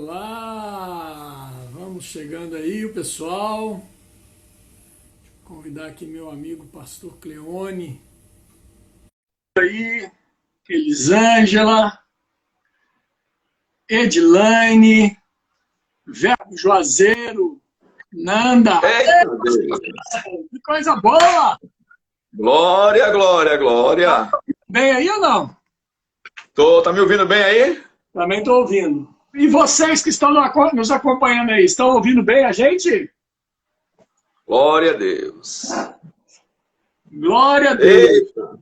Olá! Vamos chegando aí, o pessoal. Vou convidar aqui meu amigo Pastor Cleone. Aí, Elisângela, Edilane, Verbo Juazeiro, Nanda. Eita Deus! Que coisa boa! Glória, glória, glória! Bem aí ou não? Tá me ouvindo bem aí? Também estou ouvindo. E vocês que estão nos acompanhando aí, estão ouvindo bem a gente? Glória a Deus! Glória a Deus! Eita!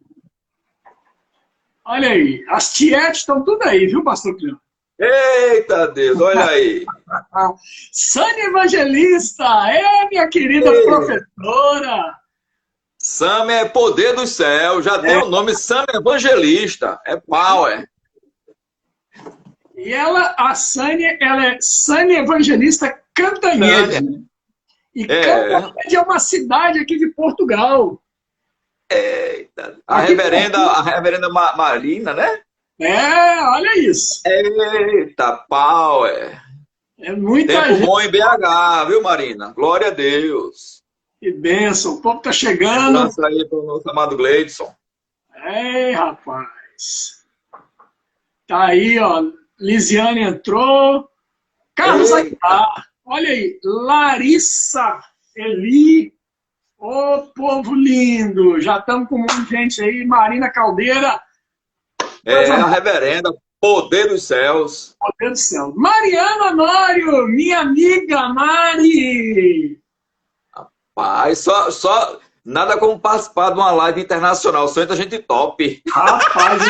Olha aí, as tietes estão tudo aí, viu, Pastor Cleone? Eita Deus, olha aí! Sânia Evangelista, minha querida Ei. professora. Sam é poder do céu, já tem o nome Sam Evangelista, é power. E a Sânia, ela é Sânia Evangelista Cantanhede. E Cantanhede é uma cidade aqui de Portugal. Eita! A reverenda Marina, né? Olha isso. Eita, power! É muita Tempo gente. bom em BH, viu, Marina? Glória a Deus! Que bênção, o povo está chegando. Abraço aí para o nosso amado Gleidson. Ei, rapaz. Tá aí, ó. Lisiane entrou. Carlos Aguilar. Olha aí. Larissa. Eli. Ô, povo lindo. Já estamos com um monte de gente aí. Marina Caldeira. A reverenda, poder dos céus. Poder do céu. Mariana Nório. Minha amiga Mari. Pai, só nada como participar de uma live internacional, só entra gente top. Rapaz,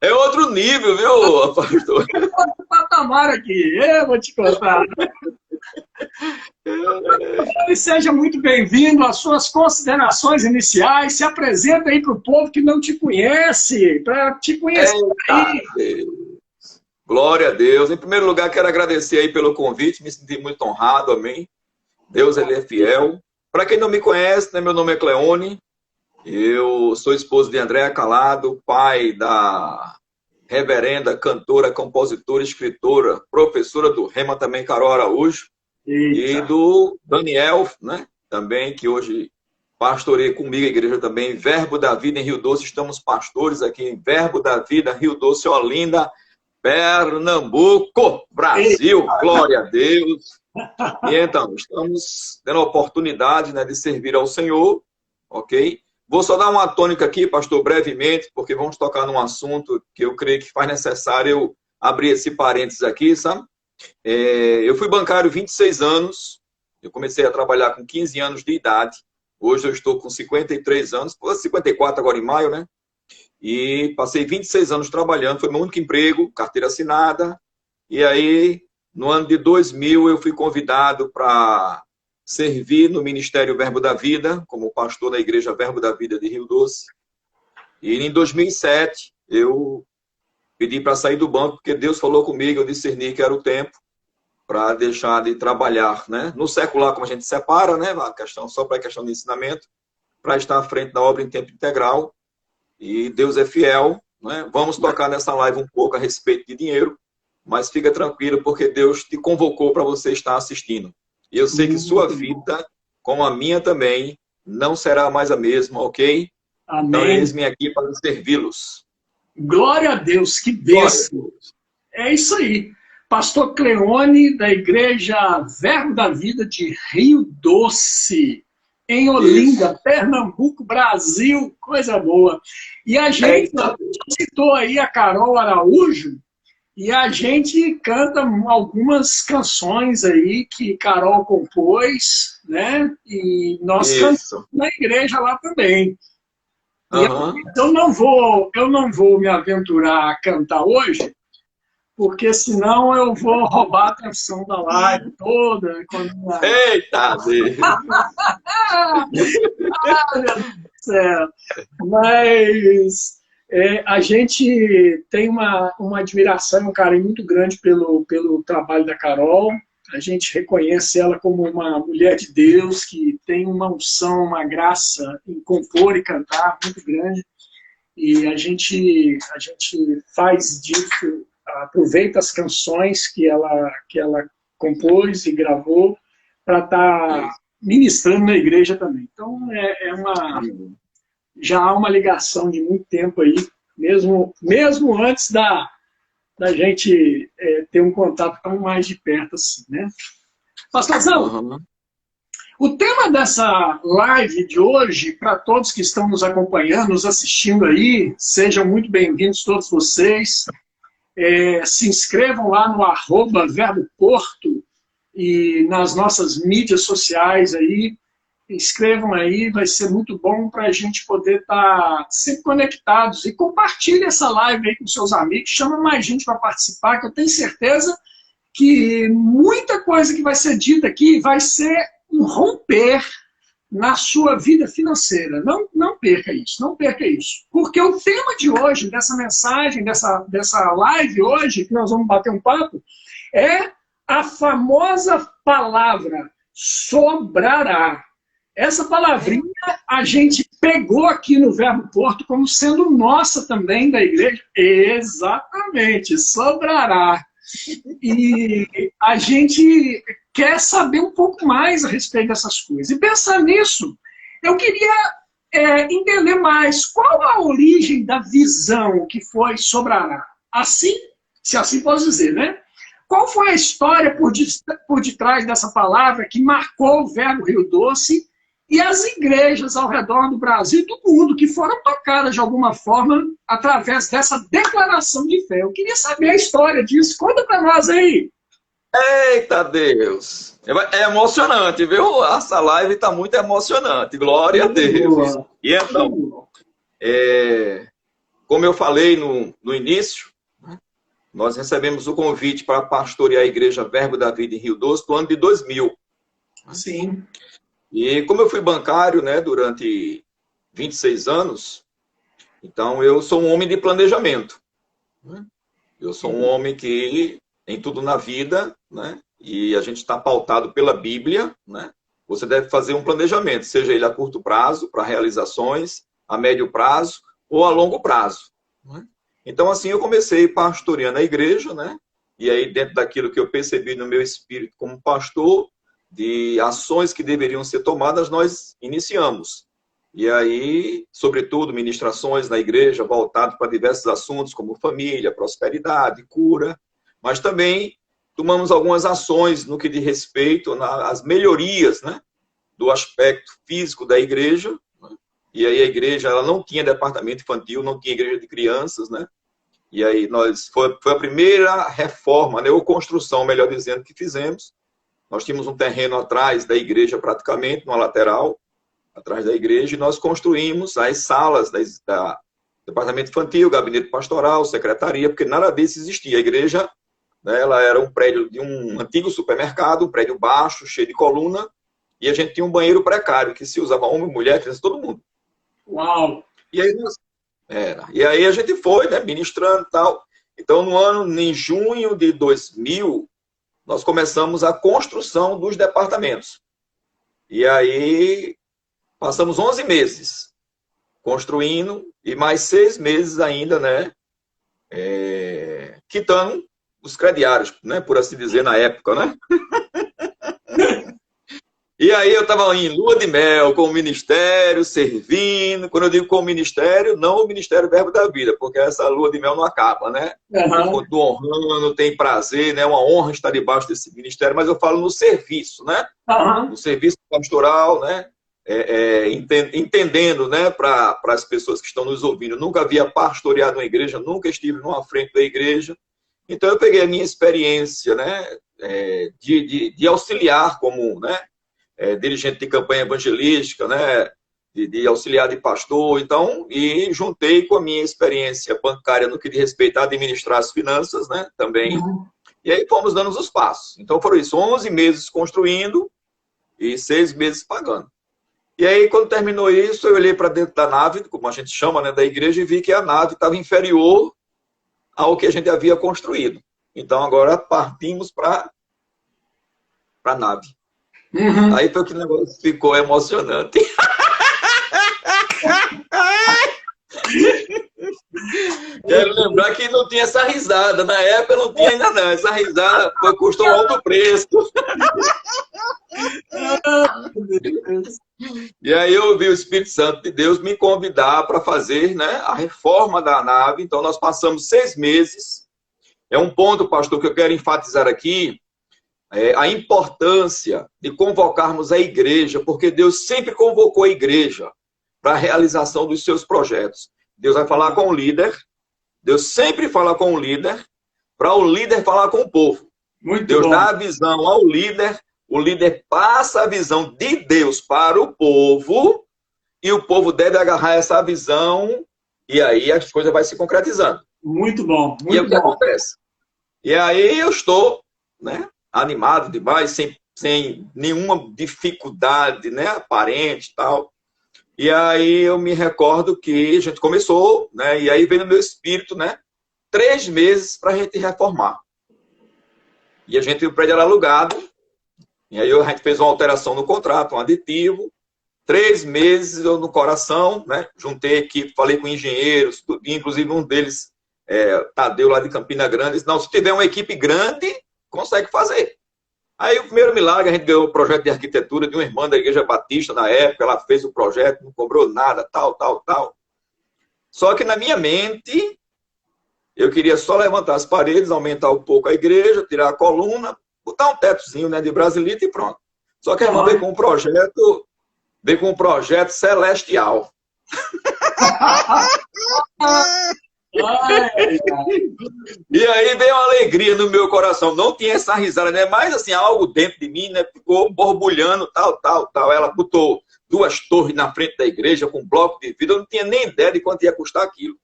É outro nível, viu, pastor? outro patamar aqui, eu vou te contar. E seja muito bem-vindo às suas considerações iniciais. Se apresenta aí para o povo que não te conhece, para te conhecer aí. Glória a Deus. Em primeiro lugar, quero agradecer aí pelo convite, me senti muito honrado, amém. Deus, ele é fiel. Para quem não me conhece, né, meu nome é Cleone, eu sou esposo de Andréa Calado, pai da reverenda, cantora, compositora, escritora, professora do Rema também, Carol Araújo, e do Daniel, né, também, que hoje pastoreia comigo a igreja também, Verbo da Vida em Rio Doce, estamos pastores aqui em Verbo da Vida, Rio Doce, Olinda, Pernambuco, Brasil, glória a Deus. E então, estamos tendo a oportunidade, né, de servir ao Senhor, ok? Vou só dar uma tônica aqui, pastor, brevemente, porque vamos tocar num assunto que eu creio que faz necessário eu abrir esse parênteses aqui, sabe? Eu fui bancário 26 anos, eu comecei a trabalhar com 15 anos de idade, hoje eu estou com 53 anos, 54 agora em maio, né? E passei 26 anos trabalhando, foi meu único emprego, carteira assinada. E aí, no ano de 2000, eu fui convidado para servir no Ministério Verbo da Vida, como pastor da Igreja Verbo da Vida de Rio Doce. E em 2007, eu pedi para sair do banco, porque Deus falou comigo, eu discerni que era o tempo para deixar de trabalhar, né? No secular, como a gente separa, né? A questão, só para a questão de ensinamento, para estar à frente da obra em tempo integral. E Deus é fiel, né? Vamos tocar nessa live um pouco a respeito de dinheiro, mas fica tranquilo, porque Deus te convocou para você estar assistindo. E eu sei que sua vida, como a minha também, não será mais a mesma, ok? Amém. Então, eis-me aqui para servi-los. Glória a Deus, que bênção. É isso aí. Pastor Cleone, da Igreja Verbo da Vida de Rio Doce, em Olinda, isso. Pernambuco, Brasil, coisa boa. E a gente citou aí a Carol Araújo, e a gente canta algumas canções aí que Carol compôs, né? E nós cantamos na igreja lá também. Eu não vou me aventurar a cantar hoje, porque senão eu vou roubar a atenção da live toda. Eita, Deus! Ah, meu Deus do céu! Mas a gente tem uma admiração, um carinho muito grande pelo trabalho da Carol. A gente reconhece ela como uma mulher de Deus que tem uma unção, uma graça em compor e cantar muito grande. E a gente faz disso, aproveita as canções que ela compôs e gravou para estar ministrando na igreja também. Então, já há uma ligação de muito tempo aí, mesmo antes da gente ter um contato tão mais de perto assim, né? Pastorzão, o tema dessa live de hoje, para todos que estão nos acompanhando, nos assistindo aí, sejam muito bem-vindos todos vocês. Se inscrevam lá no @verboporto e nas nossas mídias sociais aí. Inscrevam aí, vai ser muito bom para a gente poder estar sempre conectados. E compartilhe essa live aí com seus amigos, chama mais gente para participar, que eu tenho certeza que muita coisa que vai ser dita aqui vai ser um romper na sua vida financeira. Não perca isso, não perca isso. Porque o tema de hoje, dessa mensagem, dessa live hoje, que nós vamos bater um papo, é a famosa palavra sobrará. Essa palavrinha a gente pegou aqui no Verbo Porto como sendo nossa também da igreja. Exatamente, sobrará. E a gente quer saber um pouco mais a respeito dessas coisas. E pensar nisso, eu queria entender mais qual a origem da visão que foi sobrará. Assim, se assim posso dizer, né? Qual foi a história por detrás dessa palavra que marcou o Verbo Rio Doce e as igrejas ao redor do Brasil e do mundo que foram tocadas de alguma forma através dessa declaração de fé? Eu queria saber a história disso. Conta para nós aí. Eita Deus! É emocionante, viu? Essa live está muito emocionante. Glória a Deus. E então, como eu falei no início, nós recebemos o convite para pastorear a Igreja Verbo da Vida em Rio Doce no ano de 2000. Sim. E como eu fui bancário, né, durante 26 anos, então eu sou um homem de planejamento. Eu sou um homem que, em tudo na vida, né, e a gente está pautado pela Bíblia, né, você deve fazer um planejamento, seja ele a curto prazo, para realizações, a médio prazo ou a longo prazo. Né? Então, assim, eu comecei pastoreando a igreja, né, e aí dentro daquilo que eu percebi no meu espírito como pastor, de ações que deveriam ser tomadas, nós iniciamos. E aí, sobretudo, ministrações na igreja voltadas para diversos assuntos, como família, prosperidade, cura, mas também tomamos algumas ações no que diz respeito às melhorias, né, do aspecto físico da igreja. Né? E aí a igreja ela não tinha departamento infantil, não tinha igreja de crianças, né? E aí foi a primeira reforma, né, ou construção, melhor dizendo, que fizemos. Nós tínhamos um terreno atrás da igreja, praticamente, numa lateral, atrás da igreja, e nós construímos as salas da departamento infantil, gabinete pastoral, secretaria, porque nada disso existia. A igreja, né, ela era um prédio de um antigo supermercado, um prédio baixo, cheio de coluna, e a gente tinha um banheiro precário, que se usava homem, mulher, criança, todo mundo. Uau! E aí a gente foi, né, ministrando e tal. Então, em junho de 2000, nós começamos a construção dos departamentos. E aí, passamos 11 meses construindo e mais 6 meses ainda, né, quitando os crediários, né, por assim dizer, na época, né? E aí eu estava em lua de mel com o ministério, servindo. Quando eu digo com o ministério, não o Ministério Verbo da Vida, porque essa lua de mel não acaba, né? Eu continuo honrando, tem prazer, né? É uma honra estar debaixo desse ministério, mas eu falo no serviço, né? No serviço pastoral, né? Entendendo, né? Para as pessoas que estão nos ouvindo. Eu nunca havia pastoreado uma igreja, nunca estive numa frente da igreja. Então eu peguei a minha experiência, né? De auxiliar como, né? Dirigente de campanha evangelística, né, de auxiliar de pastor, então, e juntei com a minha experiência bancária no que diz respeito a administrar as finanças, né, também, e aí fomos dando os passos. Então foram isso, 11 meses construindo e 6 meses pagando. E aí, quando terminou isso, eu olhei para dentro da nave, como a gente chama, né, da igreja, e vi que a nave estava inferior ao que a gente havia construído. Então, agora partimos para a nave. Aí foi que o negócio ficou emocionante. Quero lembrar que não tinha essa risada. Na época não tinha ainda não. Essa risada custou um alto preço. E aí eu ouvi o Espírito Santo de Deus me convidar para fazer, né, a reforma da nave. Então nós passamos 6 meses. É um ponto, pastor, que eu quero enfatizar aqui. A importância de convocarmos a igreja, porque Deus sempre convocou a igreja para a realização dos seus projetos. Deus vai falar com o líder, Deus sempre fala com o líder, para o líder falar com o povo. Muito Deus bom. dá a visão ao líder, o líder passa a visão de Deus para o povo, e o povo deve agarrar essa visão, e aí as coisas vão se concretizando. Muito bom, muito e é o que bom. acontece. E aí eu estou, né, animado demais, sem nenhuma dificuldade, né, aparente e tal. E aí eu me recordo que a gente começou, né, e aí veio no meu espírito, né, 3 meses para a gente reformar. E a gente, o prédio era alugado, e aí a gente fez uma alteração no contrato, um aditivo. 3 meses eu no coração, né, juntei equipe, falei com engenheiros, inclusive um deles, Tadeu, lá de Campina Grande, disse, não, se tiver uma equipe grande, consegue fazer. Aí o primeiro milagre, a gente ganhou o projeto de arquitetura de uma irmã da Igreja Batista na época, ela fez o projeto, não cobrou nada, tal. Só que na minha mente, eu queria só levantar as paredes, aumentar um pouco a igreja, tirar a coluna, botar um tetozinho, né, de brasilita e pronto. Só que a irmã veio com um projeto celestial. E aí veio uma alegria no meu coração. Não tinha essa risada, né? Mas assim, algo dentro de mim, né, ficou borbulhando, tal. Ela botou 2 torres na frente da igreja com um bloco de vidro. Eu não tinha nem ideia de quanto ia custar aquilo.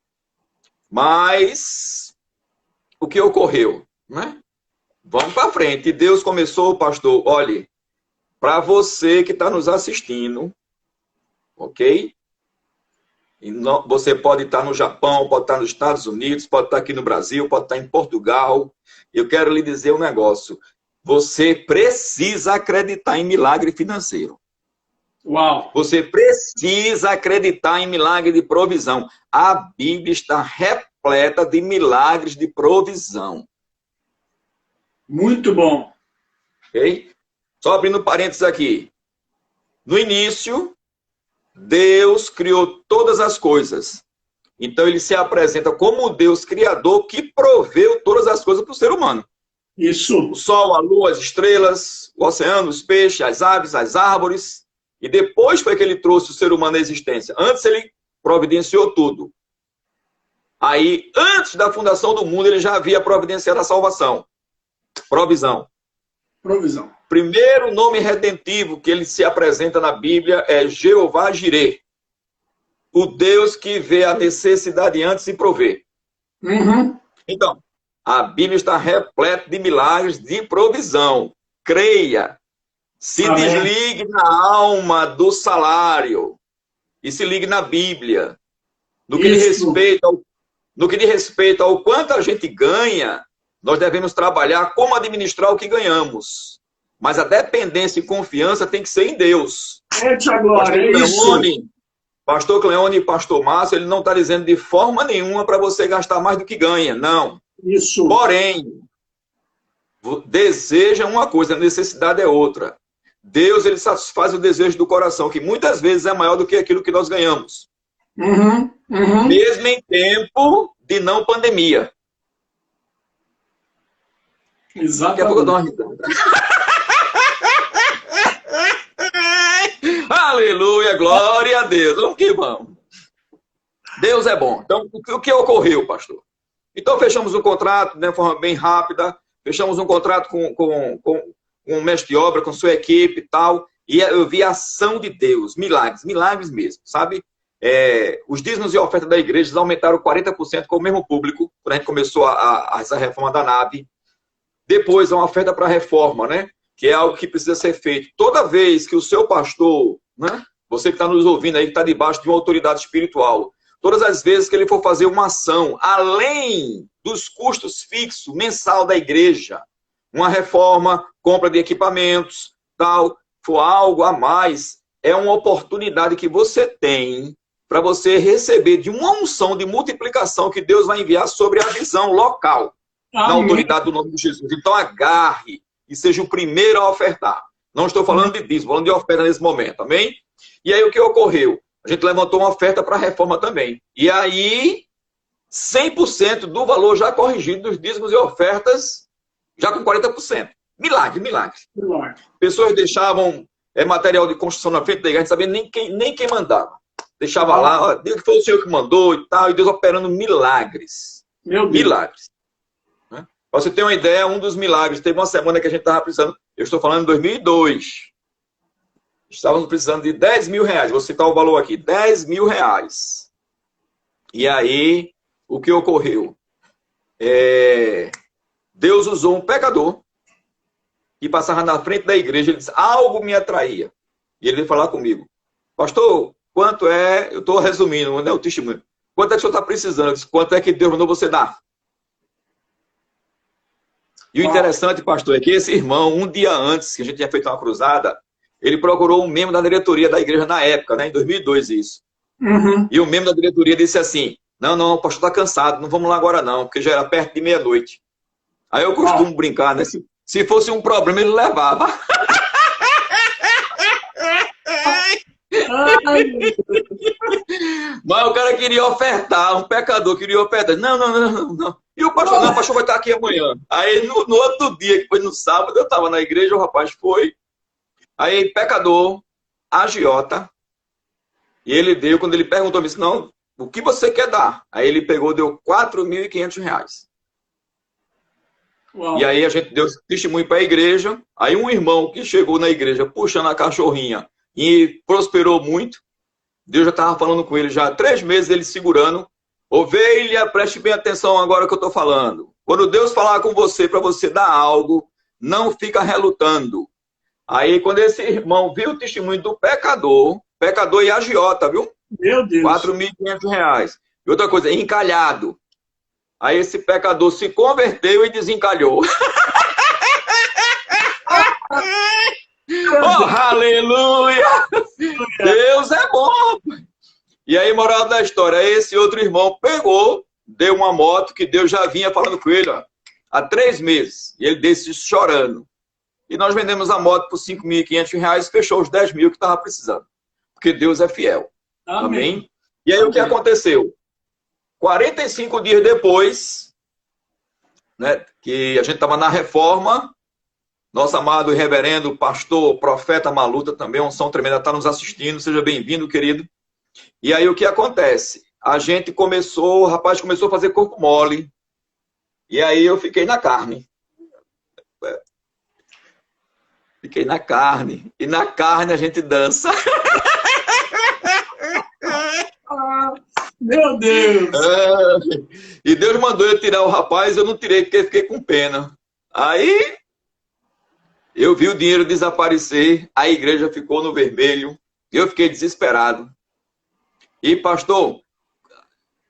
Mas o que ocorreu, né? Vamos para frente. E Deus começou, pastor, olhe, para você que está nos assistindo, ok? Você pode estar no Japão, pode estar nos Estados Unidos, pode estar aqui no Brasil, pode estar em Portugal. Eu quero lhe dizer um negócio. Você precisa acreditar em milagre financeiro. Uau! Você precisa acreditar em milagre de provisão. A Bíblia está repleta de milagres de provisão. Muito bom. Ok? Só abrindo parênteses aqui. No início, Deus criou todas as coisas. Então ele se apresenta como o Deus criador que proveu todas as coisas para o ser humano. Isso. O sol, a lua, as estrelas, o oceano, os peixes, as aves, as árvores. E depois foi que ele trouxe o ser humano à existência. Antes ele providenciou tudo. Aí, antes da fundação do mundo, ele já havia providenciado a salvação. Provisão. Primeiro nome redentivo que ele se apresenta na Bíblia é Jeová Jireh. O Deus que vê a necessidade antes e provê. Uhum. Então, a Bíblia está repleta de milagres de provisão. Creia. Se Amém. Desligue na alma do salário. E se ligue na Bíblia. No que diz respeito ao quanto a gente ganha, nós devemos trabalhar como administrar o que ganhamos. Mas a dependência e confiança tem que ser em Deus. Pastor Cleone e Pastor Márcio, ele não está dizendo de forma nenhuma para você gastar mais do que ganha. Não. Isso. Porém, deseja uma coisa, a necessidade é outra. Deus, ele satisfaz o desejo do coração, que muitas vezes é maior do que aquilo que nós ganhamos. Uhum. Mesmo em tempo de não pandemia. Exatamente. Daqui a pouco eu dou uma risada. Aleluia, glória a Deus. Vamos que vamos. Deus é bom. Então, o que ocorreu, pastor? Então, fechamos um contrato de forma bem rápida. Fechamos um contrato com um mestre de obra, com sua equipe e tal. E eu vi a ação de Deus. Milagres mesmo, sabe? Os dízimos e a oferta da igreja aumentaram 40% com o mesmo público, quando a gente começou essa reforma da nave. Depois, a oferta para a reforma, né? Que é algo que precisa ser feito. Toda vez que o seu pastor, né? Você que está nos ouvindo aí, que está debaixo de uma autoridade espiritual, todas as vezes que ele for fazer uma ação, além dos custos fixos mensal da igreja, uma reforma, compra de equipamentos, tal, for algo a mais, é uma oportunidade que você tem para você receber de uma unção de multiplicação que Deus vai enviar sobre a visão local, na autoridade do nome de Jesus. Então agarre e seja o primeiro a ofertar. Não estou falando de dízimo, falando de oferta nesse momento, amém? E aí o que ocorreu? A gente levantou uma oferta para a reforma também. E aí, 100% do valor já corrigido dos dízimos e ofertas, já com 40%. Milagre, milagre. Pessoas deixavam material de construção na frente da igreja, não sabia nem quem mandava. Deixava lá, ó, Deus que foi o Senhor que mandou e tal, e Deus operando milagres. Meu Deus. Milagres. Né? Pra você ter uma ideia, um dos milagres, teve uma semana que a gente estava precisando, eu estou falando em 2002, estávamos precisando de 10 mil reais, vou citar o valor aqui, 10 mil reais. E aí, o que ocorreu? Deus usou um pecador que passava na frente da igreja, ele disse, algo me atraía. E ele veio falar comigo, pastor, quanto é, eu estou resumindo, né, o testemunho, quanto é que o senhor está precisando? Eu disse, quanto é que Deus mandou você dar? E o interessante, pastor, é que esse irmão, um dia antes que a gente tinha feito uma cruzada, ele procurou um membro da diretoria da igreja na época, né, em 2002 isso. E o membro da diretoria disse assim, não, o pastor está cansado, não vamos lá agora não, porque já era perto de meia-noite. Aí eu costumo brincar, né, se fosse um problema ele levava. Mas o cara queria ofertar, um pecador queria ofertar. Não. E o pastor, não, o pastor vai estar aqui amanhã. Aí no outro dia, que foi no sábado, eu estava na igreja, o rapaz foi. Aí, pecador, agiota. E ele deu, quando ele perguntou, ele disse, não, o que você quer dar? Aí ele pegou, deu 4.500 reais. Uau. E aí a gente deu testemunho para a igreja. Aí um irmão que chegou na igreja puxando a cachorrinha e prosperou muito. Deus já estava falando com ele já há 3 meses, ele segurando. Ovelha, preste bem atenção agora que eu estou falando. Quando Deus falar com você para você dar algo, não fica relutando. Aí quando esse irmão viu o testemunho do pecador e agiota, viu? Meu Deus. 4.500 reais. E outra coisa, encalhado. Aí esse pecador se converteu e desencalhou. Oh, aleluia! Deus é bom! E aí, moral da história, esse outro irmão pegou, deu uma moto que Deus já vinha falando com ele, ó, há 3 meses. E ele disse chorando. E nós vendemos a moto por 5.500 reais, fechou os 10 mil que estava precisando. Porque Deus é fiel. Amém? E aí o que aconteceu? 45 dias depois, né, que a gente estava na reforma, nosso amado e reverendo pastor, profeta Maluta, também, unção tremenda, está nos assistindo, seja bem-vindo, querido. E aí o que acontece? A gente começou, o rapaz começou a fazer corpo mole, e aí eu fiquei na carne. Fiquei na carne, e na carne a gente dança. Meu Deus! E Deus mandou eu tirar o rapaz, eu não tirei porque fiquei com pena. Aí eu vi o dinheiro desaparecer, a igreja ficou no vermelho, eu fiquei desesperado. E pastor,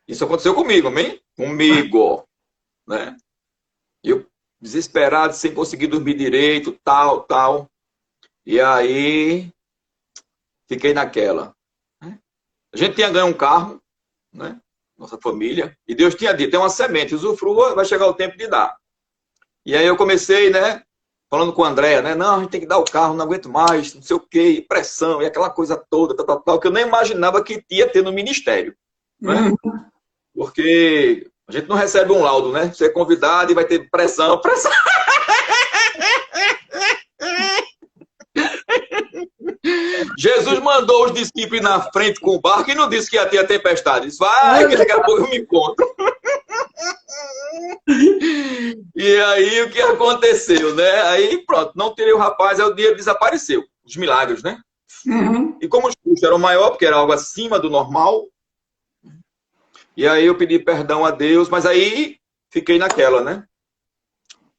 isso aconteceu comigo, amém? Comigo, né? Eu desesperado, sem conseguir dormir direito, tal. E aí fiquei naquela. A gente tinha ganho um carro, né? Nossa família, e Deus tinha dito, tem uma semente, usufrua, vai chegar o tempo de dar. E aí eu comecei, né, falando com a Andréa, né, não, a gente tem que dar o carro, não aguento mais, não sei o quê, pressão, e aquela coisa toda, tal, que eu nem imaginava que ia ter no ministério, né? Porque a gente não recebe um laudo, né, você é convidado e vai ter pressão. Jesus mandou os discípulos ir na frente com o barco e não disse que ia ter a tempestade. Disse, vai, que daqui a pouco eu me encontro. E aí, o que aconteceu, né? Aí, pronto, não tirei o rapaz, aí o dinheiro desapareceu. Os milagres, né? E como os custos eram maiores, porque era algo acima do normal, e aí eu pedi perdão a Deus, mas aí fiquei naquela, né?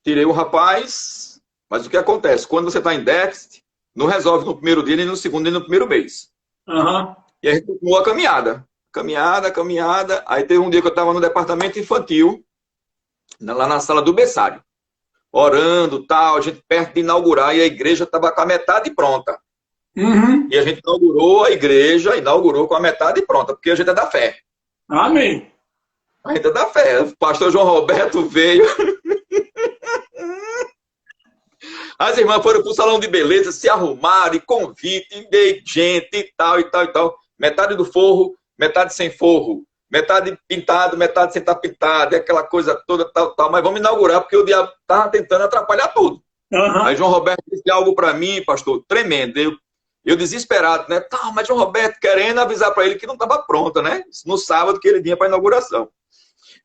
Tirei o rapaz, mas o que acontece? Quando você está em déficit, não resolve no primeiro dia, nem no segundo, nem no primeiro mês. E a gente continuou a caminhada. Caminhada. Aí teve um dia que eu estava no departamento infantil, lá na sala do berçário, orando, tal, a gente perto de inaugurar, e a igreja estava com a metade pronta. Uhum. E a gente inaugurou a igreja, inaugurou com a metade pronta, porque a gente é da fé. Amém. A gente é da fé. O pastor João Roberto veio. As irmãs foram para o salão de beleza, se arrumaram, e convite, e dei gente e tal, e tal, e tal. Metade do forro, metade sem forro. Metade pintado, metade sem estar pintado. E aquela coisa toda, tal, tal. Mas vamos inaugurar, porque o diabo estava tentando atrapalhar tudo. Uhum. Aí João Roberto disse algo para mim, pastor, tremendo. Eu desesperado, né? Tá, mas João Roberto querendo avisar para ele que não estava pronta, né? No sábado que ele vinha para a inauguração.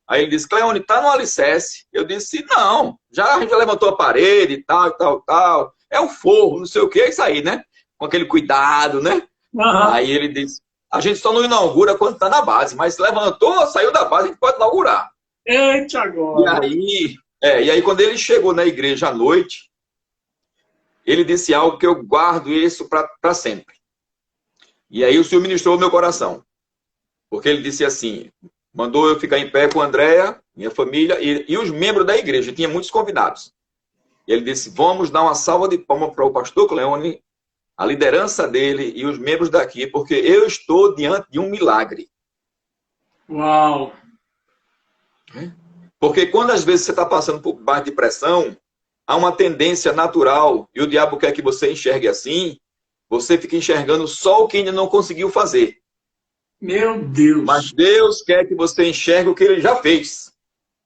Aí ele disse, Cleone, tá no alicerce? Eu disse, não, a gente já levantou a parede e tal, e tal, tal. É o forro, não sei o que, é isso aí, né? Com aquele cuidado, né? Uhum. Aí ele disse, a gente só não inaugura quando está na base, mas levantou, saiu da base, a gente pode inaugurar. Eita, agora. E aí quando ele chegou na igreja à noite, ele disse algo que eu guardo isso para sempre. E aí o Senhor ministrou o meu coração. Porque ele disse assim, mandou eu ficar em pé com a Andréia, minha família, e os membros da igreja, tinha muitos convidados. E ele disse, vamos dar uma salva de palmas para o pastor Cleone, a liderança dele e os membros daqui, porque eu estou diante de um milagre. Uau! Porque quando às vezes você está passando por baixo de pressão, há uma tendência natural, e o diabo quer que você enxergue assim, você fica enxergando só o que ainda não conseguiu fazer. Meu Deus! Mas Deus quer que você enxergue o que ele já fez.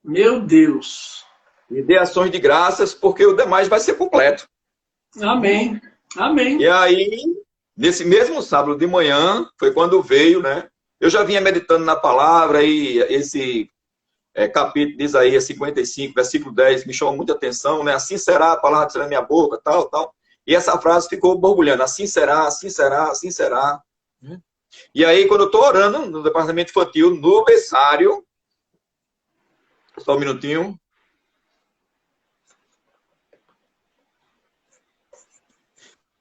Meu Deus! E dê ações de graças, porque o demais vai ser completo. Amém. Amém. E aí, nesse mesmo sábado de manhã, foi quando veio, né? Eu já vinha meditando na palavra e esse capítulo de Isaías 55, versículo 10, me chamou muita atenção, né? Assim será, a palavra será na minha boca, tal, tal. E essa frase ficou borbulhando, assim será, assim será, assim será. E aí, quando eu estou orando no departamento infantil, no berçário, só um minutinho.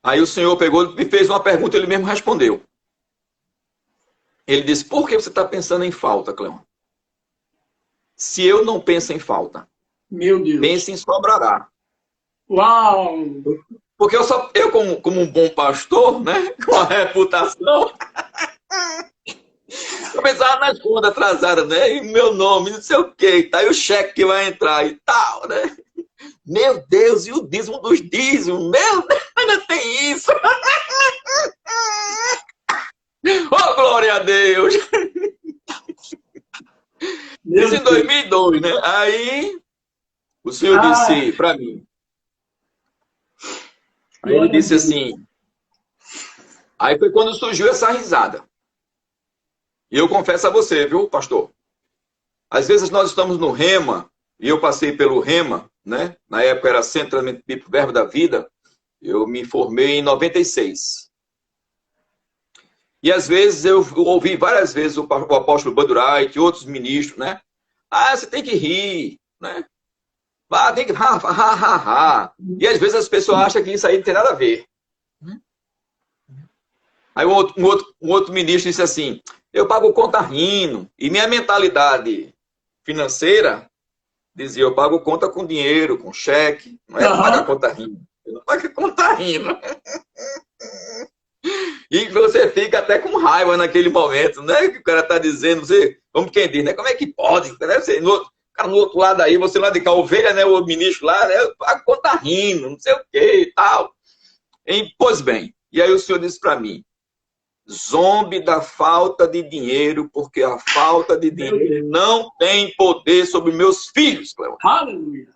Aí o Senhor pegou e fez uma pergunta, ele mesmo respondeu. Ele disse, por que você está pensando em falta, Cleon? Se eu não penso em falta, meu Deus, pense em sobrará. Uau! Porque eu como um bom pastor, né, com a reputação, eu pensava nas contas atrasadas, né, e meu nome, não sei o quê, tá, e o cheque que vai entrar e tal, né. Meu Deus, e o dízimo dos dízimos, meu Deus, ainda tem isso. Oh, glória a Deus! Isso em 2002, né? Aí o Senhor disse para mim. Aí ele disse assim. Aí foi quando surgiu essa risada. E eu confesso a você, viu, pastor? Às vezes nós estamos no Rema, e eu passei pelo Rema, né? Na época era Centro Treinamento Bíblico Verbo da Vida. Eu me formei em 96. E às vezes eu ouvi várias vezes o apóstolo Badurite e outros ministros, né? Ah, você tem que rir, né? Ah, tem que ha. E às vezes as pessoas acham que isso aí não tem nada a ver. Aí um outro ministro disse assim, eu pago conta rindo. E minha mentalidade financeira dizia, eu pago conta com dinheiro, com cheque. Não é pagar conta rindo. Eu não pago conta rindo. E você fica até com raiva naquele momento, né? Que o cara tá dizendo, você, como quem diz, né? Como é que pode? Deve ser no outro lado aí, você lá de cá, a ovelha, né? O ministro lá, né? A conta rindo, não sei o que e tal. Pois bem, e aí o senhor disse para mim, zombe da falta de dinheiro, porque a falta de dinheiro não tem poder sobre meus filhos, Cleon. Aleluia.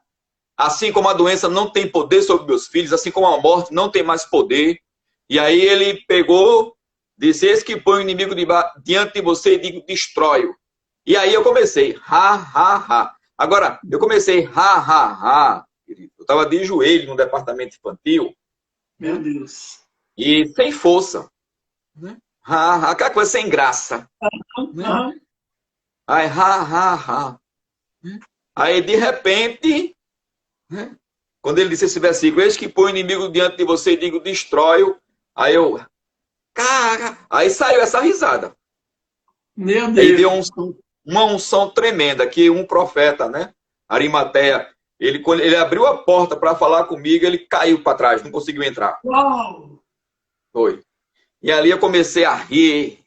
Assim como a doença não tem poder sobre meus filhos, assim como a morte não tem mais poder. E aí ele pegou, disse, eis que põe o inimigo diante de você e digo, destrói-o. E aí eu comecei, ha. Agora, eu comecei, ha. Eu estava de joelho no departamento infantil. Meu Deus. E sem força. Né? Aquela coisa sem graça. Né? Aí, ha. Aí, de repente, né? Quando ele disse esse versículo, eis que põe o inimigo diante de você e digo, destrói-o. Aí eu, cara, aí saiu essa risada. Meu Deus. Aí deu uma unção tremenda, que um profeta, né, Arimateia, quando ele abriu a porta para falar comigo, ele caiu para trás, não conseguiu entrar. Uau! Foi. E ali eu comecei a rir.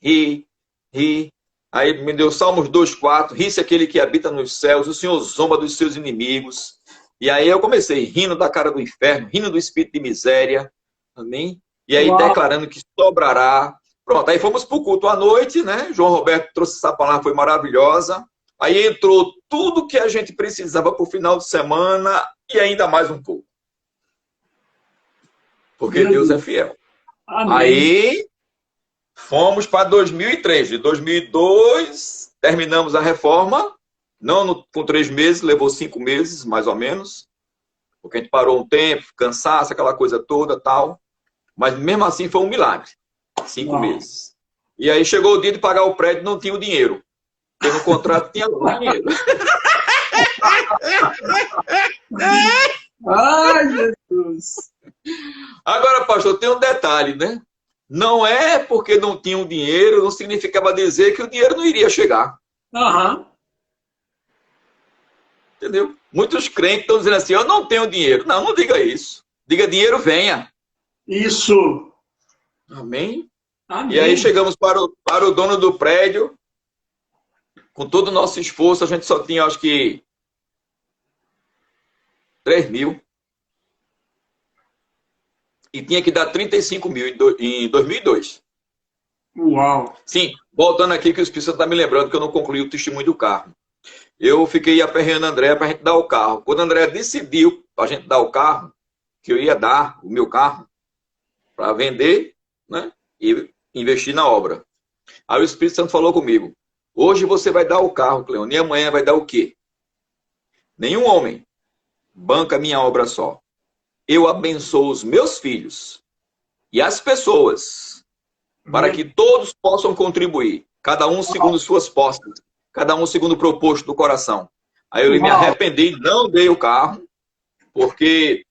Aí me deu Salmos 2,4. Ri-se aquele que habita nos céus, o Senhor zomba dos seus inimigos. E aí eu comecei rindo da cara do inferno, rindo do espírito de miséria. Amém? E aí declarando que sobrará. Pronto, aí fomos para o culto à noite, né? João Roberto trouxe essa palavra, foi maravilhosa. Aí entrou tudo que a gente precisava para o final de semana e ainda mais um pouco. Porque Deus é fiel. Amém. Aí fomos para 2003. De 2002, terminamos a reforma. Não com 3 meses, levou 5 meses, mais ou menos. Porque a gente parou um tempo, cansaço, aquela coisa toda, tal. Mas mesmo assim foi um milagre. 5 meses. E aí chegou o dia de pagar o prédio, não tinha o dinheiro. Porque no contrato tinha o dinheiro. Ai, Jesus! Agora, pastor, tem um detalhe, né? Não é porque não tinha o dinheiro, não significava dizer que o dinheiro não iria chegar. Aham. Entendeu? Muitos crentes estão dizendo assim, eu não tenho dinheiro. Não, não diga isso. Diga, dinheiro venha. Isso. Amém? Amém. E aí chegamos para o dono do prédio. Com todo o nosso esforço, a gente só tinha, acho que, 3 mil. E tinha que dar 35 mil em 2002. Uau. Sim, voltando aqui que o Espírito está me lembrando que eu não concluí o testemunho do carro. Eu fiquei aperreando a André para a gente dar o carro. Quando a André decidiu para a gente dar o carro, que eu ia dar o meu carro para vender, né, e investir na obra. Aí o Espírito Santo falou comigo, hoje você vai dar o carro, Cleone, e amanhã vai dar o quê? Nenhum homem banca minha obra só. Eu abençoo os meus filhos e as pessoas para que todos possam contribuir, cada um segundo suas posses, cada um segundo o proposto do coração. Aí eu me arrependi, não dei o carro, porque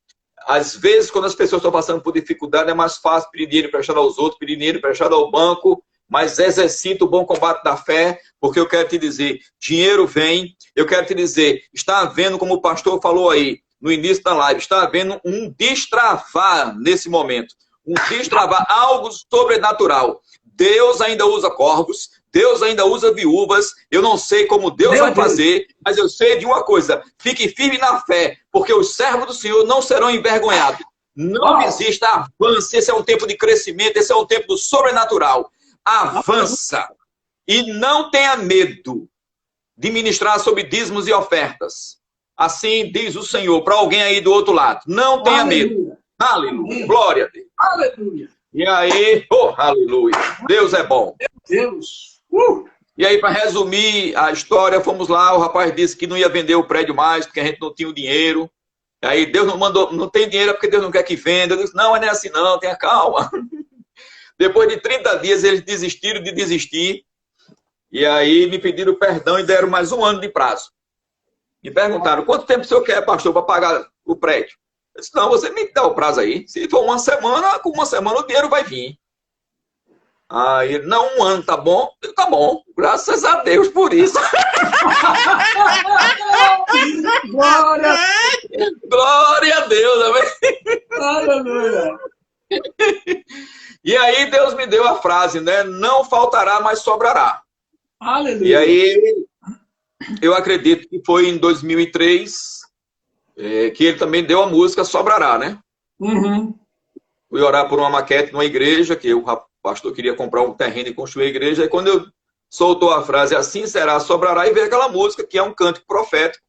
às vezes quando as pessoas estão passando por dificuldade é mais fácil pedir dinheiro emprestado aos outros, pedir dinheiro emprestado ao banco, mas exercita o bom combate da fé, porque eu quero te dizer, dinheiro vem, eu quero te dizer, está havendo, como o pastor falou aí, no início da live, está havendo um destravar nesse momento, um destravar, algo sobrenatural. Deus ainda usa corvos, Deus ainda usa viúvas, eu não sei como Deus vai fazer, mas eu sei de uma coisa, fique firme na fé, porque os servos do Senhor não serão envergonhados. Não exista avanço, esse é um tempo de crescimento, esse é um tempo do sobrenatural. Avança e não tenha medo de ministrar sobre dízimos e ofertas. Assim diz o Senhor para alguém aí do outro lado. Não tenha medo. Aleluia. Glória a Deus. Aleluia. E aí, oh, aleluia. Deus é bom. Meu Deus. E aí, para resumir a história, fomos lá, o rapaz disse que não ia vender o prédio mais, porque a gente não tinha o dinheiro. E aí Deus não mandou, não tem dinheiro porque Deus não quer que venda. Eu disse, não, não é assim não, tenha calma. Depois de 30 dias, eles desistiram de desistir. E aí me pediram perdão e deram mais 1 ano de prazo. Me perguntaram, quanto tempo o senhor quer, pastor, para pagar o prédio? Eu disse, não, você me dá o prazo aí. Se for 1 semana, com 1 semana o dinheiro vai vir. Aí, não, 1 ano, tá bom? Tá bom, graças a Deus por isso. Glória. Glória a Deus, amém? Aleluia. E aí Deus me deu a frase, né? Não faltará, mas sobrará. Aleluia. E aí, eu acredito que foi em 2003 que ele também deu a música Sobrará, né? Uhum. Fui orar por uma maquete numa igreja, que o pastor queria comprar um terreno e construir a igreja, e quando eu soltou a frase assim será, sobrará, e veio aquela música, que é um cântico profético,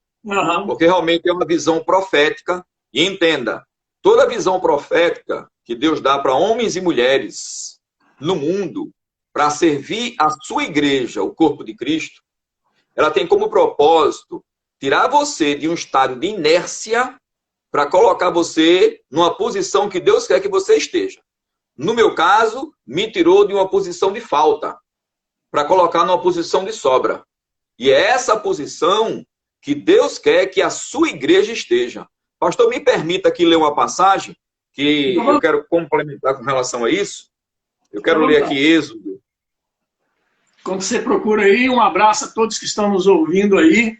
porque realmente é uma visão profética. E entenda, toda visão profética que Deus dá para homens e mulheres no mundo, para servir a sua igreja, o corpo de Cristo, ela tem como propósito tirar você de um estado de inércia para colocar você numa posição que Deus quer que você esteja. No meu caso, me tirou de uma posição de falta para colocar numa posição de sobra. E é essa posição que Deus quer que a sua igreja esteja. Pastor, me permita aqui ler uma passagem que eu quero complementar com relação a isso. Eu quero ler aqui Êxodo. Quando você procura aí, um abraço a todos que estão nos ouvindo aí.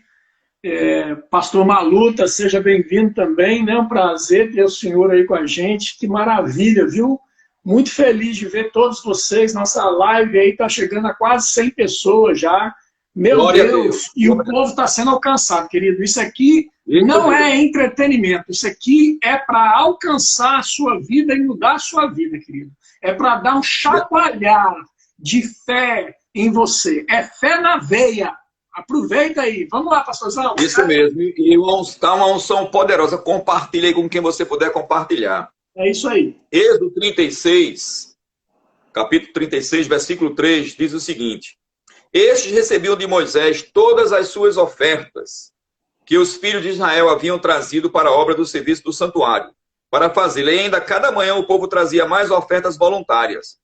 Pastor Maluta, seja bem-vindo também, né? Um prazer ter o senhor aí com a gente. Que maravilha, viu? Muito feliz de ver todos vocês. Nossa live aí está chegando a quase 100 pessoas já. Meu Glória a Deus! E o povo está sendo alcançado, querido. Isso aqui Isso não mesmo. é entretenimento. Isso aqui é para alcançar a sua vida e mudar a sua vida, querido. É para dar um chacoalhar de fé em você. É fé na veia. Aproveita aí. Vamos lá, pastorzão. Isso mesmo. E está uma unção poderosa. Compartilhe aí com quem você puder compartilhar. É isso aí. Êxodo 36, capítulo 36, versículo 3, diz o seguinte: Estes recebiam de Moisés todas as suas ofertas que os filhos de Israel haviam trazido para a obra do serviço do santuário, para fazê-la. E ainda cada manhã o povo trazia mais ofertas voluntárias.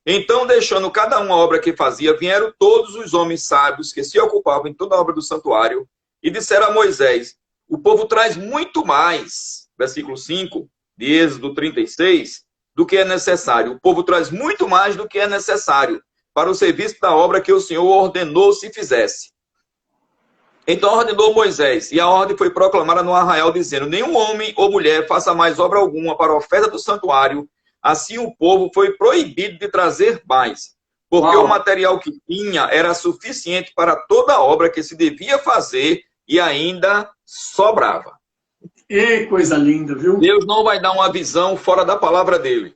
Então, deixando cada um a obra que fazia, vieram todos os homens sábios que se ocupavam em toda a obra do santuário e disseram a Moisés: o povo traz muito mais, versículo 5, de Êxodo 36, do que é necessário. O povo traz muito mais do que é necessário para o serviço da obra que o Senhor ordenou se fizesse. Então ordenou Moisés, e a ordem foi proclamada no arraial, dizendo: nenhum homem ou mulher faça mais obra alguma para a oferta do santuário. Assim o povo foi proibido de trazer mais, porque o material que tinha era suficiente para toda a obra que se devia fazer e ainda sobrava. Ei, coisa linda, viu? Deus não vai dar uma visão fora da palavra dele.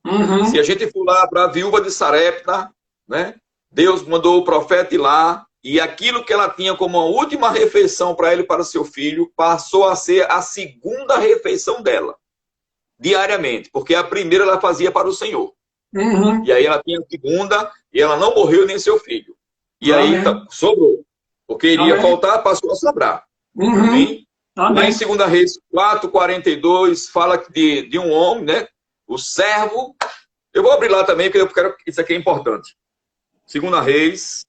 Uhum. Se a gente for lá para a viúva de Sarepta, né? Deus mandou o profeta ir lá, e aquilo que ela tinha como a última refeição para ele e para seu filho, passou a ser a segunda refeição dela, diariamente, porque a primeira ela fazia para o Senhor. Uhum. E aí ela tinha a segunda, e ela não morreu nem seu filho. E aí sobrou. Porque iria faltar, passou a sobrar. Uhum. Amém? Amém. Lá em 2 Reis 4:42, fala de um homem, né? O servo. Eu vou abrir lá também, porque eu quero, isso aqui é importante. 2 Reis.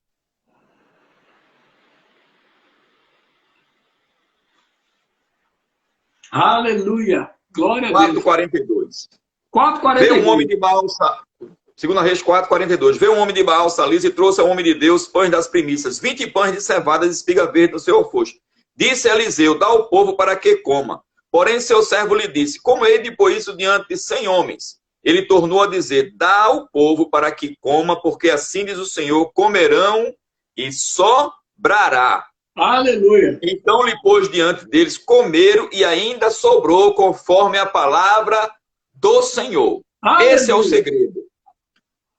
Aleluia. Glória a Deus. 4:42. 4:42. Veio um homem de Baal, 2 Reis 4:42. Veio um homem de Baal Salis e trouxe ao homem de Deus pães das primícias, 20 pães de cevada e espiga verde no seu alfoxe. Disse Eliseu: dá ao povo para que coma. Porém, seu servo lhe disse: como hei de pôr isso diante de 100 homens? Ele tornou a dizer: dá ao povo para que coma, porque assim diz o Senhor: comerão e sobrará. Aleluia. Então lhe pôs diante deles, comeram e ainda sobrou, conforme a palavra do Senhor. Aleluia. Esse é o segredo.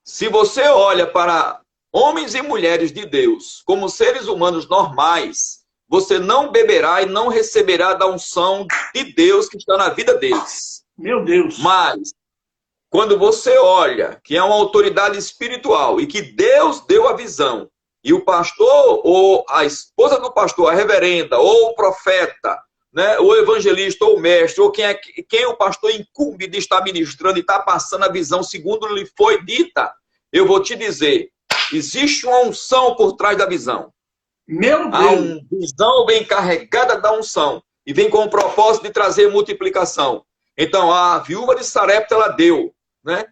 Se você olha para homens e mulheres de Deus como seres humanos normais, você não beberá e não receberá da unção de Deus que está na vida deles. Meu Deus. Mas, quando você olha que é uma autoridade espiritual e que Deus deu a visão, e o pastor, ou a esposa do pastor, a reverenda, ou o profeta, né, o evangelista, ou o mestre, ou quem o pastor incumbe de estar ministrando e está passando a visão segundo lhe foi dita, eu vou te dizer, existe uma unção por trás da visão. Meu Deus. Há uma visão bem carregada da unção, e vem com o propósito de trazer multiplicação. Então, a viúva de Sarepta, ela deu, né?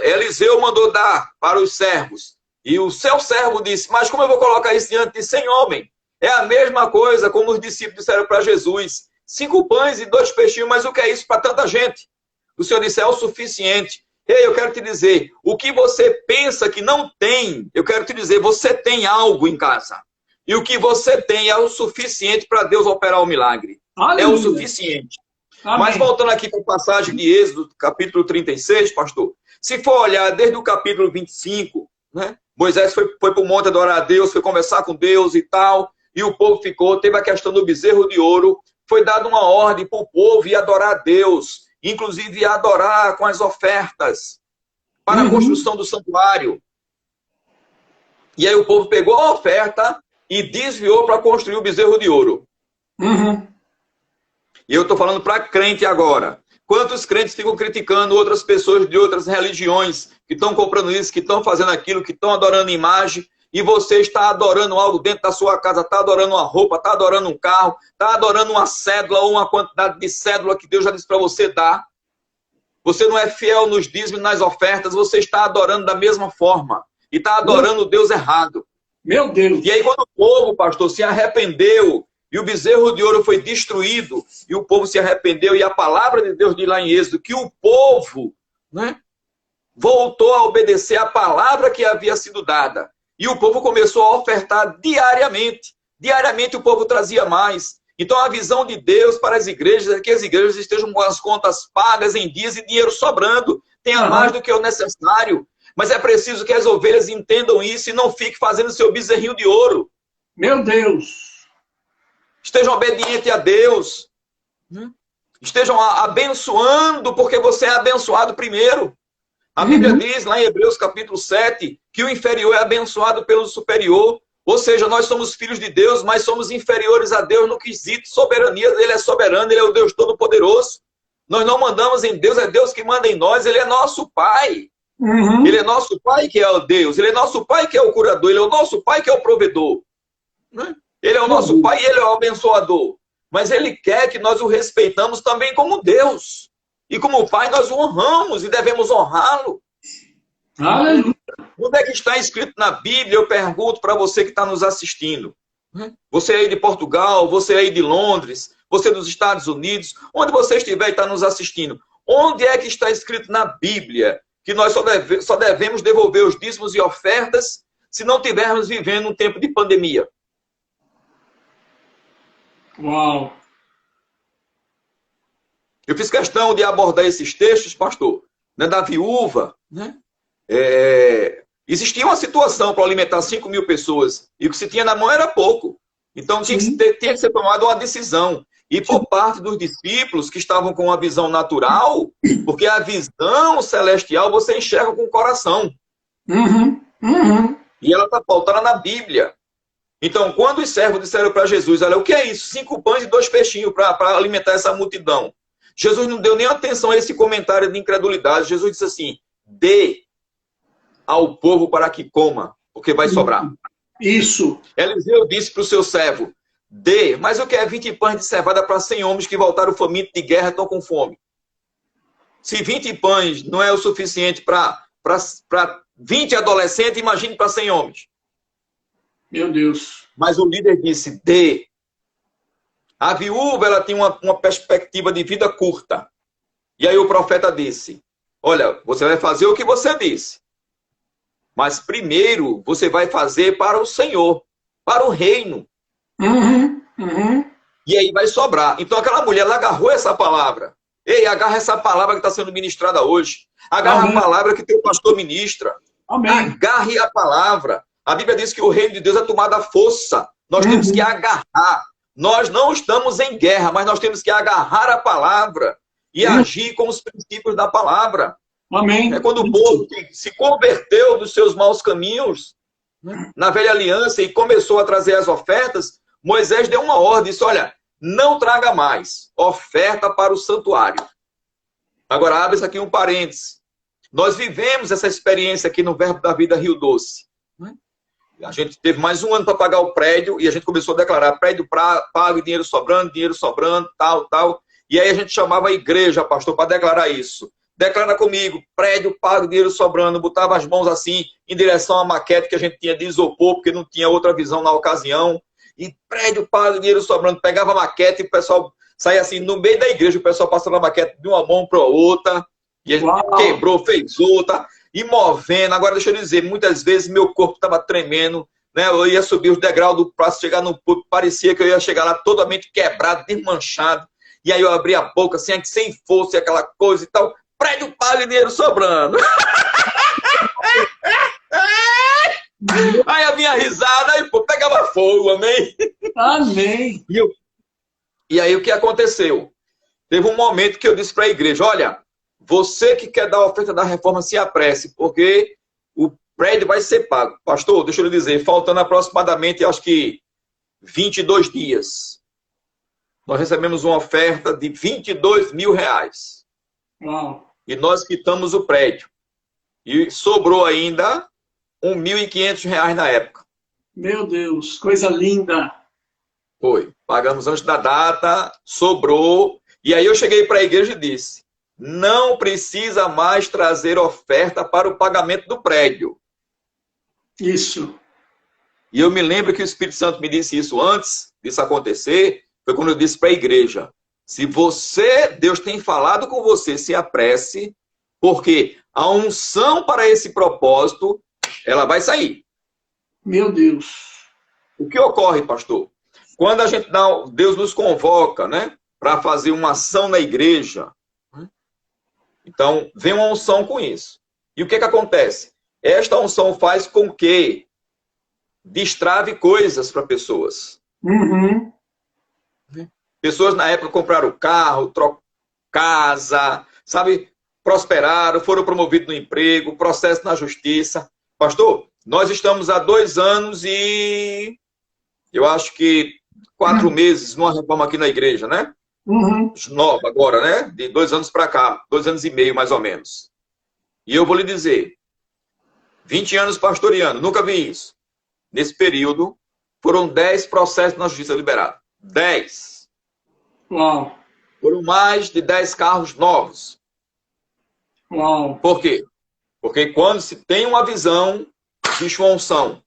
Eliseu mandou dar para os servos. E o seu servo disse: mas como eu vou colocar isso diante de 100 homens? É a mesma coisa como os discípulos disseram para Jesus: 5 pães e 2 peixinhos, mas o que é isso para tanta gente? O Senhor disse: é o suficiente. Ei, eu quero te dizer, o que você pensa que não tem, eu quero te dizer, você tem algo em casa. E o que você tem é o suficiente para Deus operar o milagre. Aleluia. É o suficiente. Amém. Mas voltando aqui para a passagem de Êxodo, capítulo 36, pastor, se for olhar desde o capítulo 25, né? Moisés foi para o monte adorar a Deus, foi conversar com Deus e tal, e o povo ficou, teve a questão do bezerro de ouro, foi dada uma ordem para o povo ir adorar a Deus, inclusive ir adorar com as ofertas para a construção do santuário. E aí o povo pegou a oferta e desviou para construir o bezerro de ouro. E eu estou falando para crente agora. Quantos crentes ficam criticando outras pessoas de outras religiões que estão comprando isso, que estão fazendo aquilo, que estão adorando imagem, e você está adorando algo dentro da sua casa, está adorando uma roupa, está adorando um carro, está adorando uma cédula ou uma quantidade de cédula que Deus já disse para você dar. Você não é fiel nos dízimos, nas ofertas, você está adorando da mesma forma. E está adorando o Deus errado. Meu Deus! E aí quando o povo, pastor, se arrependeu, e o bezerro de ouro foi destruído, e o povo se arrependeu, e a palavra de Deus diz lá em Êxodo que o povo, né, voltou a obedecer a palavra que havia sido dada. E o povo começou a ofertar diariamente. Diariamente o povo trazia mais. Então a visão de Deus para as igrejas é que as igrejas estejam com as contas pagas em dias e dinheiro sobrando. Tenha mais do que o necessário. Mas é preciso que as ovelhas entendam isso e não fiquem fazendo seu bezerrinho de ouro. Meu Deus! Estejam obedientes a Deus. Estejam abençoando, porque você é abençoado primeiro. A Bíblia diz lá em Hebreus capítulo 7 que o inferior é abençoado pelo superior. Ou seja, nós somos filhos de Deus, mas somos inferiores a Deus no quesito soberania. Ele é soberano, Ele é o Deus Todo-Poderoso. Nós não mandamos em Deus, é Deus que manda em nós. Ele é nosso Pai. Ele é nosso Pai que é o Deus. Ele é nosso Pai que é o curador. Ele é o nosso Pai que é o provedor. Ele é o nosso Pai e Ele é o abençoador. Mas Ele quer que nós o respeitamos também como Deus. E como Pai nós o honramos e devemos honrá-lo. Aleluia. Onde é que está escrito na Bíblia? Eu pergunto para você que está nos assistindo. Você aí de Portugal, você aí de Londres, você dos Estados Unidos, onde você estiver e está nos assistindo. Onde é que está escrito na Bíblia que nós só devemos devolver os dízimos e ofertas se não estivermos vivendo um tempo de pandemia? Uau! Eu fiz questão de abordar esses textos, pastor, né, da viúva, né? Existia uma situação para alimentar 5.000 pessoas e o que se tinha na mão era pouco. Então tinha que ser tomada uma decisão. E por parte dos discípulos que estavam com uma visão natural, porque a visão celestial você enxerga com o coração. E ela está pautada na Bíblia. Então, quando os servos disseram para Jesus, olha, o que é isso? 5 pães e 2 peixinhos para alimentar essa multidão. Jesus não deu nem atenção a esse comentário de incredulidade. Jesus disse assim, dê ao povo para que coma, porque vai sobrar. Isso. Eliseu disse para o seu servo, dê, mas o que é 20 pães de cevada para 100 homens que voltaram famintos de guerra e estão com fome? Se 20 pães não é o suficiente para 20 adolescentes, imagine para 100 homens. Meu Deus. Mas o líder disse, dê. A viúva, ela tinha uma perspectiva de vida curta. E aí o profeta disse, olha, você vai fazer o que você disse. Mas primeiro você vai fazer para o Senhor, para o reino. E aí vai sobrar. Então aquela mulher, ela agarrou essa palavra. Ei, agarra essa palavra que está sendo ministrada hoje. Agarra a palavra que teu pastor ministra. Amém. Agarre a palavra. A Bíblia diz que o reino de Deus é tomado à força. Nós temos que agarrar. Nós não estamos em guerra, mas nós temos que agarrar a palavra e agir com os princípios da palavra. Amém. É quando o povo se converteu dos seus maus caminhos, na velha aliança, e começou a trazer as ofertas, Moisés deu uma ordem, disse, olha, não traga mais oferta para o santuário. Agora, abre isso aqui um parênteses. Nós vivemos essa experiência aqui no Verbo da Vida Rio Doce. A gente teve mais um ano para pagar o prédio, e a gente começou a declarar, prédio pago, dinheiro sobrando, tal. E aí a gente chamava a igreja, pastor, para declarar isso. Declara comigo, prédio pago, dinheiro sobrando, botava as mãos assim, em direção à maquete que a gente tinha de isopor, porque não tinha outra visão na ocasião. E prédio pago, dinheiro sobrando, pegava a maquete e o pessoal saía assim, no meio da igreja, o pessoal passando a maquete de uma mão para a outra, e a gente quebrou, fez outra, e movendo. Agora, deixa eu dizer, muitas vezes meu corpo estava tremendo, né? Eu ia subir os degraus do prazo, chegar no púlpito, parecia que eu ia chegar lá totalmente quebrado, desmanchado, e aí eu abria a boca, assim, sem força, aquela coisa e tal, prédio pago e dinheiro sobrando. Aí a minha risada, aí pô, pegava fogo, amém? Amém. E aí o que aconteceu? Teve um momento que eu disse para a igreja, olha, você que quer dar a oferta da reforma, se apresse, porque o prédio vai ser pago. Pastor, deixa eu lhe dizer, faltando aproximadamente, acho que 22 dias, nós recebemos uma oferta de 22 mil reais. Uau. E nós quitamos o prédio. E sobrou ainda R$1.500 na época. Meu Deus, coisa linda. Foi. Pagamos antes da data, sobrou. E aí eu cheguei para a igreja e disse, não precisa mais trazer oferta para o pagamento do prédio. Isso. E eu me lembro que o Espírito Santo me disse isso antes disso acontecer, foi quando eu disse para a igreja, se Deus tem falado com você, se apresse, porque a unção para esse propósito, ela vai sair. Meu Deus. O que ocorre, pastor? Quando a gente Deus nos convoca, né, para fazer uma ação na igreja, né? Então, vem uma unção com isso. E o que acontece? Esta unção faz com que destrave coisas para pessoas. Uhum. Pessoas na época compraram carro, casa, sabe? Prosperaram, foram promovidos no emprego, processo na justiça. Pastor, nós estamos há 2 anos e eu acho que 4 meses numa reforma aqui na igreja, né? Uhum. Nova agora, né? De 2 anos para cá, 2 anos e meio mais ou menos. E eu vou lhe dizer, 20 anos pastoreando, nunca vi isso. Nesse período, foram 10 processos na justiça liberados. 10. Uau. Foram mais de 10 carros novos. Uau. Por quê? Porque quando se tem uma visão, existe uma unção.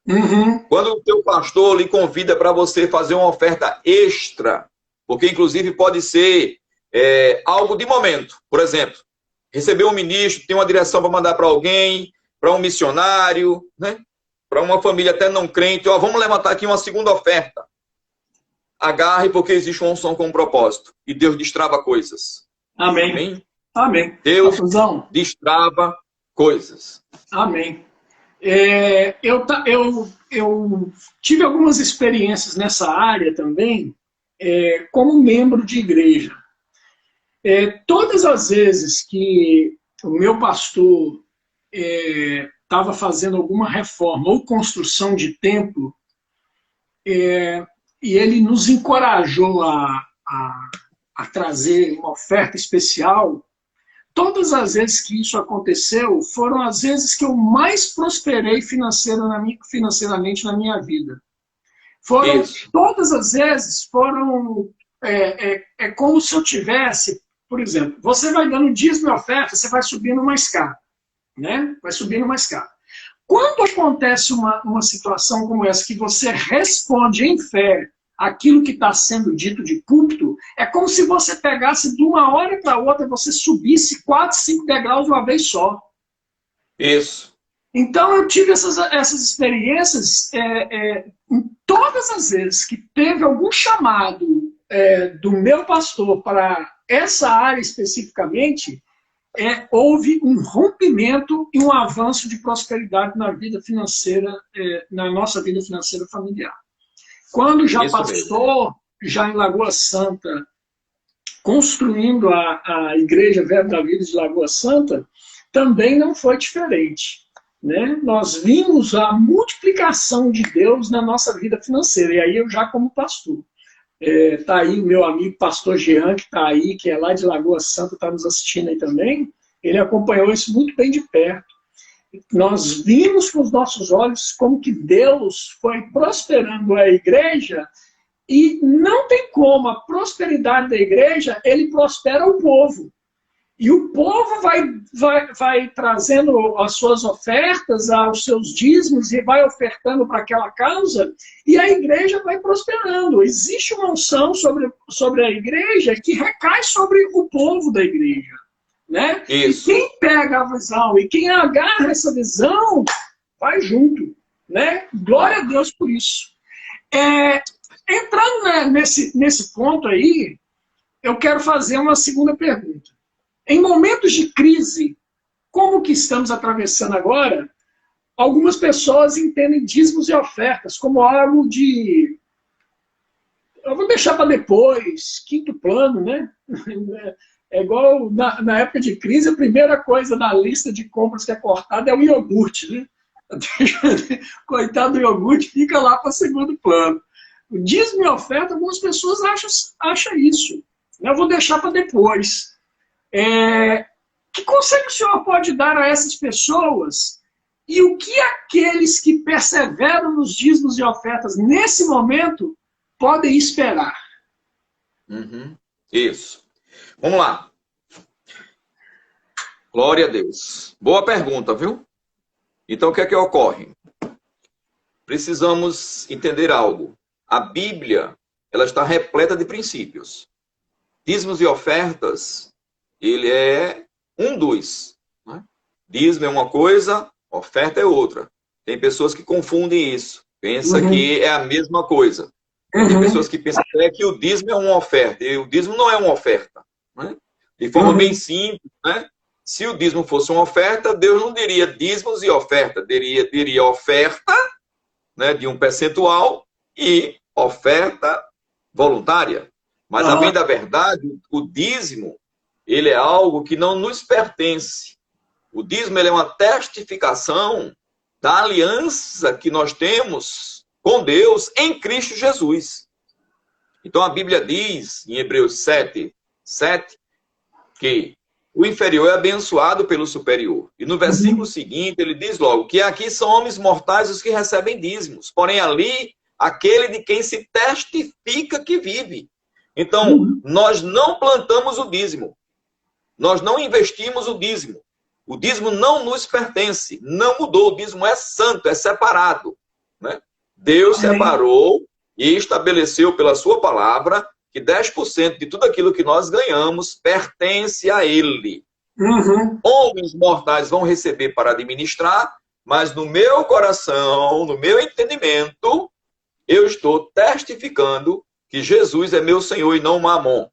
Uhum. Quando o teu pastor lhe convida para você fazer uma oferta extra, porque inclusive pode ser algo de momento. Por exemplo, receber um ministro, tem uma direção para mandar para alguém, para um missionário, né? Para uma família até não crente, ó, vamos levantar aqui uma segunda oferta. Agarre, porque existe uma unção com um propósito. E Deus destrava coisas. Amém. Amém? Amém. Deus Pastorzão. destrava coisas. Amém. Eu tive algumas experiências nessa área também, como membro de igreja. Todas as vezes que o meu pastor estava fazendo alguma reforma ou construção de templo, e ele nos encorajou a trazer uma oferta especial, todas as vezes que isso aconteceu, foram as vezes que eu mais prosperei financeiramente na minha vida. Todas as vezes foram como se eu tivesse, por exemplo, você vai dando dízimo e oferta, você vai subindo uma escada, né? Vai subindo uma escada. Quando acontece uma situação como essa, que você responde em fé aquilo que está sendo dito de púlpito, é como se você pegasse de uma hora para outra, você subisse 4, 5 degraus de uma vez só. Isso. Então eu tive essas experiências todas as vezes que teve algum chamado do meu pastor para essa área especificamente, houve um rompimento e um avanço de prosperidade na vida financeira, na nossa vida financeira familiar. Quando já pastor, já em Lagoa Santa, construindo a Igreja Verbo da Vida de Lagoa Santa, também não foi diferente, né? Nós vimos a multiplicação de Deus na nossa vida financeira, e aí eu já como pastor. Está aí o meu amigo pastor Jean, que está aí, que é lá de Lagoa Santa, está nos assistindo aí também. Ele acompanhou isso muito bem de perto. Nós vimos com os nossos olhos como que Deus foi prosperando a igreja, e não tem como a prosperidade da igreja, ele prospera o povo. E o povo vai trazendo as suas ofertas, os seus dízimos, e vai ofertando para aquela causa, e a igreja vai prosperando. Existe uma unção sobre a igreja que recai sobre o povo da igreja. Né? Isso. E quem pega a visão e quem agarra essa visão, vai junto. Né? Glória a Deus por isso. Entrando nesse ponto aí, eu quero fazer uma segunda pergunta. Em momentos de crise, como que estamos atravessando agora, algumas pessoas entendem dízimos e ofertas como algo de... eu vou deixar para depois, quinto plano, né? É igual na época de crise, a primeira coisa na lista de compras que é cortada é o iogurte, né? Coitado do iogurte, fica lá para segundo plano. O dízimo e oferta, algumas pessoas acham isso. Eu vou deixar para depois. Que conselho o senhor pode dar a essas pessoas? E o que aqueles que perseveram nos dízimos e ofertas nesse momento podem esperar? Isso. Vamos lá. Glória a Deus. Boa pergunta, viu? Então, o que é que ocorre? Precisamos entender algo. A Bíblia, ela está repleta de princípios. Dízimos e ofertas, ele é um dos. Né? Dízimo é uma coisa, oferta é outra. Tem pessoas que confundem isso. Pensa que é a mesma coisa. Tem pessoas que pensam até que o dízimo é uma oferta. E o dízimo não é uma oferta. Né? De forma bem simples, né? Se o dízimo fosse uma oferta, Deus não diria dízimos e oferta. Diria oferta, né, de um percentual e oferta voluntária. Mas, a bem da verdade, o dízimo, ele é algo que não nos pertence. O dízimo ele é uma testificação da aliança que nós temos com Deus em Cristo Jesus. Então, a Bíblia diz, em Hebreus 7, que o inferior é abençoado pelo superior. E no versículo seguinte, ele diz logo que aqui são homens mortais os que recebem dízimos, porém ali, aquele de quem se testifica que vive. Então, nós não plantamos o dízimo. Nós não investimos o dízimo. O dízimo não nos pertence. Não mudou. O dízimo é santo, é separado. Né? Deus separou e estabeleceu pela sua palavra que 10% de tudo aquilo que nós ganhamos pertence a Ele. Homens mortais vão receber para administrar, mas no meu coração, no meu entendimento, eu estou testificando que Jesus é meu Senhor e não Mamon.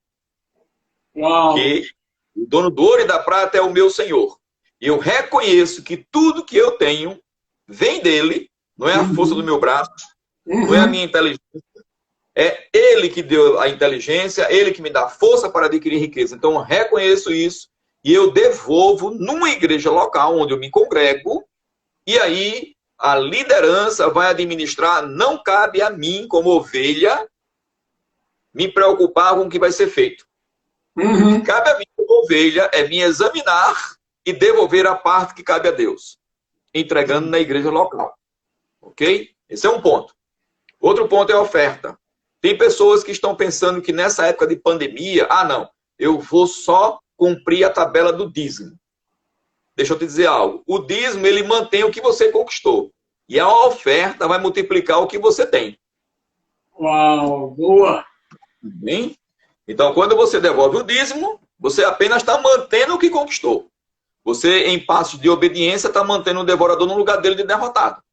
Uau. Que o dono do ouro e da prata é o meu Senhor. E eu reconheço que tudo que eu tenho vem dele, não é a força do meu braço, não é a minha inteligência. É Ele que deu a inteligência, Ele que me dá força para adquirir riqueza. Então, eu reconheço isso e eu devolvo numa igreja local onde eu me congrego. E aí, a liderança vai administrar. Não cabe a mim, como ovelha, me preocupar com o que vai ser feito. O que cabe a mim, como ovelha, é me examinar e devolver a parte que cabe a Deus, entregando na igreja local. Ok? Esse é um ponto. Outro ponto é a oferta. Tem pessoas que estão pensando que nessa época de pandemia, não, eu vou só cumprir a tabela do dízimo. Deixa eu te dizer algo. O dízimo, ele mantém o que você conquistou. E a oferta vai multiplicar o que você tem. Uau, boa. Bem? Então, quando você devolve o dízimo, você apenas está mantendo o que conquistou. Você, em passos de obediência, está mantendo o devorador no lugar dele de derrotado.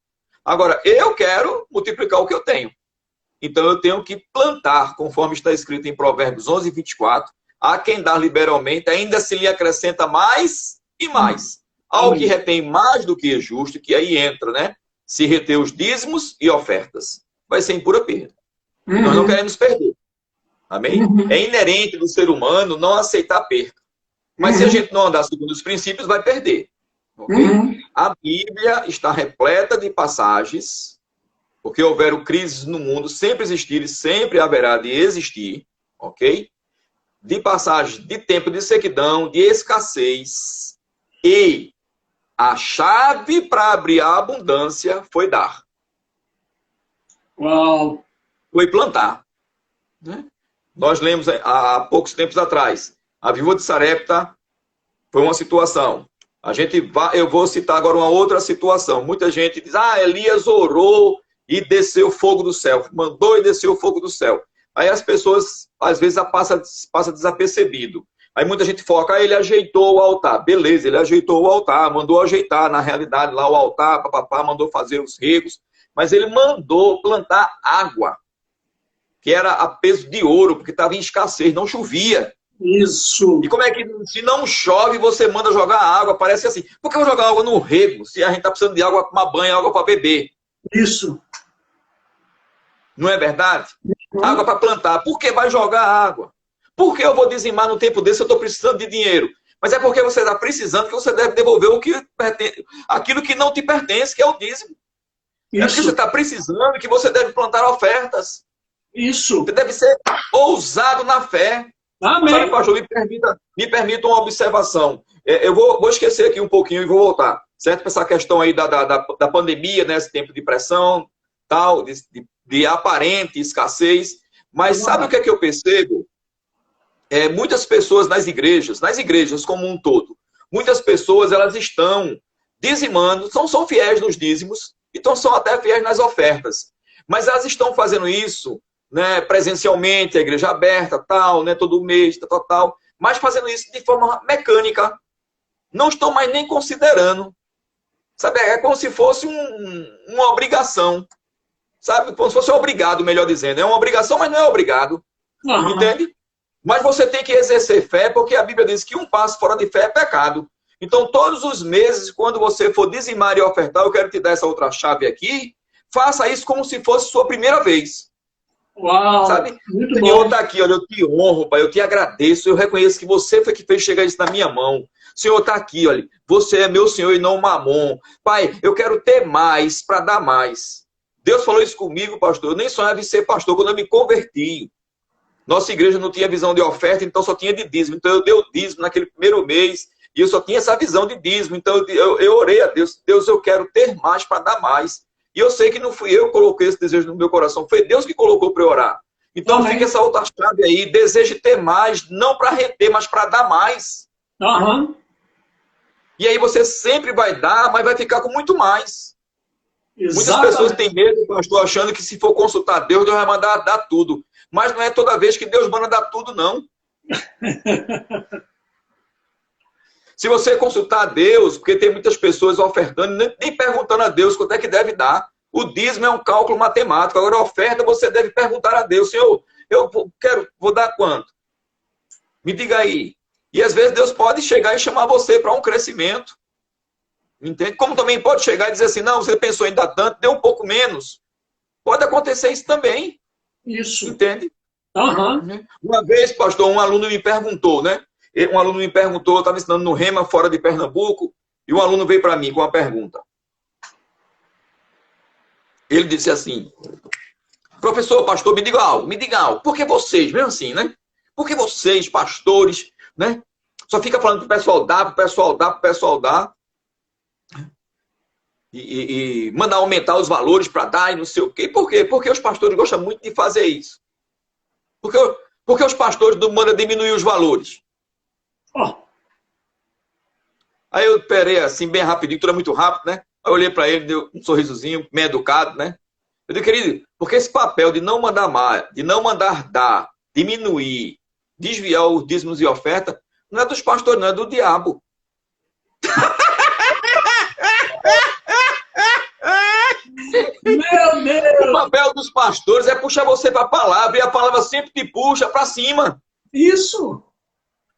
Agora, eu quero multiplicar o que eu tenho. Então, eu tenho que plantar, conforme está escrito em Provérbios 11, 24. A quem dá liberalmente, ainda se lhe acrescenta mais e mais. Ao que retém mais do que é justo, que aí entra, né? Se reter os dízimos e ofertas. Vai ser em pura perda. E nós não queremos perder. Amém? É inerente do ser humano não aceitar perda. Mas se a gente não andar segundo os princípios, vai perder. Okay? A Bíblia está repleta de passagens, porque houveram crises no mundo, sempre existiram e sempre haverá de existir, ok? De passagens de tempo de sequidão, de escassez. E a chave para abrir a abundância foi dar. Uau. Foi plantar. Né? Nós lemos há poucos tempos atrás. A viúva de Sarepta foi uma situação. Eu vou citar agora uma outra situação. Muita gente diz, Elias orou e desceu fogo do céu. Mandou e desceu fogo do céu. Aí as pessoas, às vezes, passa desapercebido. Aí muita gente foca, ele ajeitou o altar. Beleza, ele ajeitou o altar, mandou ajeitar, na realidade, lá o altar, papapá, mandou fazer os regos. Mas ele mandou plantar água, que era a peso de ouro, porque estava em escassez, não chovia. Isso. E como é que, se não chove, você manda jogar água? Parece assim, por que eu vou jogar água no rego, se a gente está precisando de água para tomar banho, água para beber? Isso. Não é verdade? Água para plantar. Por que vai jogar água? Por que eu vou dizimar no tempo desse se eu estou precisando de dinheiro? Mas é porque você está precisando que você deve devolver aquilo que não te pertence, que é o dízimo. Isso. É porque você está precisando que você deve plantar ofertas. Isso. Você deve ser ousado na fé. Amém. Sabe, pastor, me permita uma observação. Eu vou esquecer aqui um pouquinho e vou voltar. Certo? Para essa questão aí da pandemia, né? Esse tempo de pressão, tal, de aparente escassez. Mas sabe o que é que eu percebo? Muitas pessoas nas igrejas como um todo, muitas pessoas elas estão dizimando, são fiéis nos dízimos, então são até fiéis nas ofertas. Mas elas estão fazendo isso, né, presencialmente, a igreja aberta, tal, né, todo mês, tal, mas fazendo isso de forma mecânica. não estão mais nem considerando. Sabe, é como se fosse uma obrigação. Sabe, como se fosse obrigado, melhor dizendo. É uma obrigação, mas não é obrigado. Aham. Entende? Mas você tem que exercer fé, porque a Bíblia diz que um passo fora de fé é pecado. Então, todos os meses, quando você for dizimar e ofertar, eu quero te dar essa outra chave aqui, faça isso como se fosse sua primeira vez. Uau, sabe? muito O Senhor bom. está aqui, olha, eu te honro, Pai, eu te agradeço, eu reconheço que você foi que fez chegar isso na minha mão. O Senhor está aqui, olha, você é meu Senhor e não mamon. Pai, eu quero ter mais para dar mais. Deus falou isso comigo, pastor. Eu nem sonhava em ser pastor quando eu me converti. Nossa igreja não tinha visão de oferta, então só tinha de dízimo. Então eu dei o dízimo naquele primeiro mês e eu só tinha essa visão de dízimo. Então eu orei a Deus. Deus, eu quero ter mais para dar mais. E eu sei que não fui eu que coloquei esse desejo no meu coração. Foi Deus que colocou para eu orar. Então Amém. fica essa outra chave aí. Deseje ter mais, não para reter, mas para dar mais. Aham. E aí você sempre vai dar, mas vai ficar com muito mais. Muitas Exatamente. pessoas têm medo, pastor, achando que se for consultar Deus, Deus vai mandar dar tudo. Mas não é toda vez que Deus manda dar tudo, não. Se você consultar a Deus, porque tem muitas pessoas ofertando, nem perguntando a Deus quanto é que deve dar. O dízimo é um cálculo matemático. Agora, a oferta, você deve perguntar a Deus, Senhor, vou dar quanto? Me diga aí. E às vezes Deus pode chegar e chamar você para um crescimento. Entende? Como também pode chegar e dizer assim, não, você pensou em dar tanto, dê um pouco menos. Pode acontecer isso também. Isso. Entende? Aham. Uma vez, pastor, um aluno me perguntou, né? Um aluno me perguntou, eu estava ensinando no Rema, fora de Pernambuco, e um aluno veio para mim com uma pergunta. Ele disse assim, professor, pastor, me diga algo. Por que vocês, mesmo assim, né? Por que vocês, pastores, né? Só fica falando pro pessoal dar, pro pessoal dar, pro pessoal dar. E mandar aumentar os valores para dar e não sei o quê. Por quê? Porque os pastores gostam muito de fazer isso. Porque os pastores não mandam diminuir os valores. Oh. Aí eu esperei assim, bem rapidinho, tudo é muito rápido, né? Aí eu olhei para ele, deu um sorrisozinho, meio educado, né? Eu disse, querido, porque esse papel de não mandar mais, de não mandar dar, diminuir, desviar os dízimos e oferta, não é dos pastores, não é do diabo. Meu Deus! O papel dos pastores é puxar você para a palavra, e a palavra sempre te puxa para cima. Isso!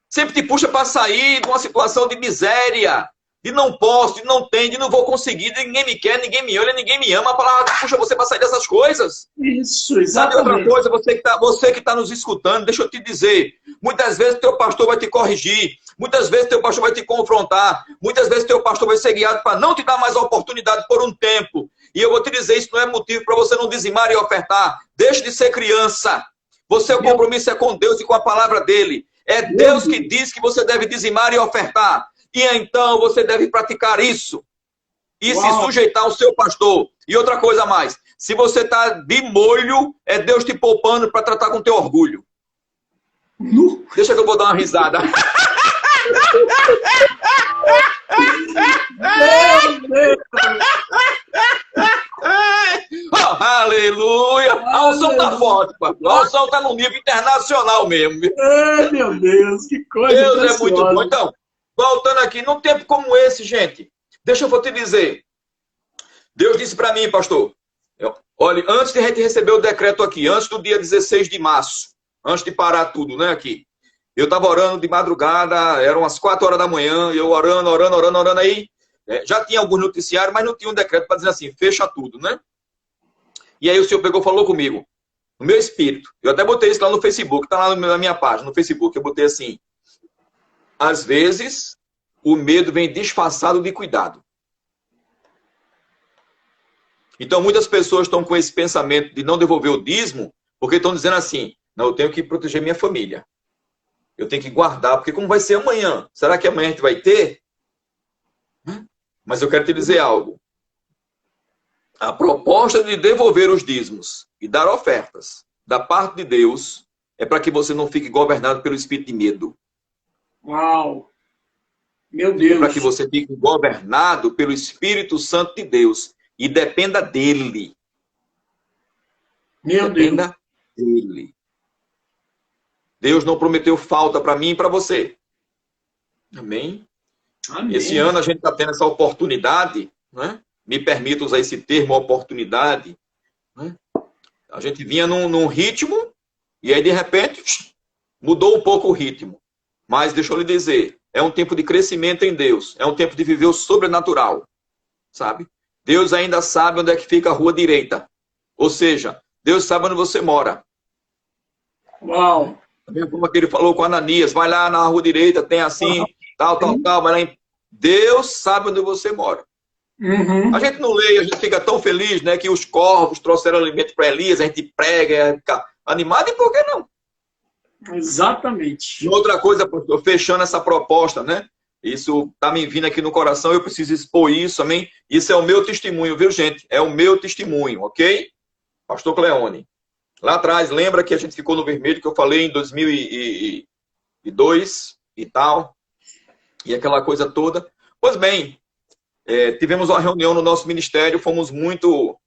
Sempre te puxa para sair de uma situação de miséria, de não posso, de não tenho, de não vou conseguir, de ninguém me quer, ninguém me olha, ninguém me ama. A palavra puxa você para sair dessas coisas. Isso, exatamente. Sabe outra coisa, você que tá nos escutando, deixa eu te dizer, muitas vezes teu pastor vai te corrigir, muitas vezes teu pastor vai te confrontar, muitas vezes teu pastor vai ser guiado para não te dar mais a oportunidade por um tempo. E eu vou te dizer, isso não é motivo para você não dizimar e ofertar. Deixe de ser criança. O compromisso é com Deus e com a palavra dele. É Deus que diz que você deve dizimar e ofertar. E então você deve praticar isso. E se sujeitar ao seu pastor. E outra coisa mais. Se você está de molho, é Deus te poupando para tratar com teu orgulho. Deixa que eu vou dar uma risada. Meu Deus! Oh, aleluia! A unção tá forte, pastor. A unção tá no nível internacional mesmo. Ai, meu Deus, que coisa Deus preciosa. é muito bom. Então, voltando aqui, num tempo como esse, gente, deixa eu te dizer. Deus disse para mim, pastor, olha, antes de a gente receber o decreto aqui, antes do dia 16 de março, antes de parar tudo, né, aqui, eu estava orando de madrugada, eram as 4 horas da manhã, eu orando aí, já tinha alguns noticiários, mas não tinha um decreto para dizer assim, fecha tudo, né? E aí o Senhor pegou e falou comigo, no meu espírito, eu até botei isso lá no Facebook, tá lá na minha página, no Facebook, eu botei assim, às vezes, o medo vem disfarçado de cuidado. Então, muitas pessoas estão com esse pensamento de não devolver o dízimo, porque estão dizendo assim, não, eu tenho que proteger minha família. Eu tenho que guardar, porque como vai ser amanhã? Será que amanhã a gente vai ter? Mas eu quero te dizer algo. A proposta de devolver os dízimos e dar ofertas da parte de Deus é para que você não fique governado pelo espírito de medo. Uau! Meu Deus! É para que você fique governado pelo Espírito Santo de Deus e dependa dele. Meu dependa dele. Deus não prometeu falta para mim e para você. Amém? Amém. Esse ano a gente está tendo essa oportunidade, né? Me permita usar esse termo, oportunidade, né? A gente vinha num ritmo e aí, de repente, mudou um pouco o ritmo. Mas, deixa eu lhe dizer, é um tempo de crescimento em Deus. É um tempo de viver o sobrenatural, sabe? Deus ainda sabe onde é que fica a rua direita. Ou seja, Deus sabe onde você mora. Uau! Como que ele falou com Ananias, vai lá na rua direita, tem assim, tal, vai lá em... Deus sabe onde você mora. Uhum. A gente não lê, a gente fica tão feliz, né, que os corvos trouxeram alimento para Elias, a gente prega, fica animado, e por que não? Exatamente. E outra coisa, pastor, fechando essa proposta, né? Isso está me vindo aqui no coração, eu preciso expor isso, amém? Isso é o meu testemunho, viu, gente? É o meu testemunho, ok? Pastor Cleone. Lá atrás, lembra que a gente ficou no vermelho, que eu falei em 2002 e tal, e aquela coisa toda. Pois bem, tivemos uma reunião no nosso ministério, fomos muito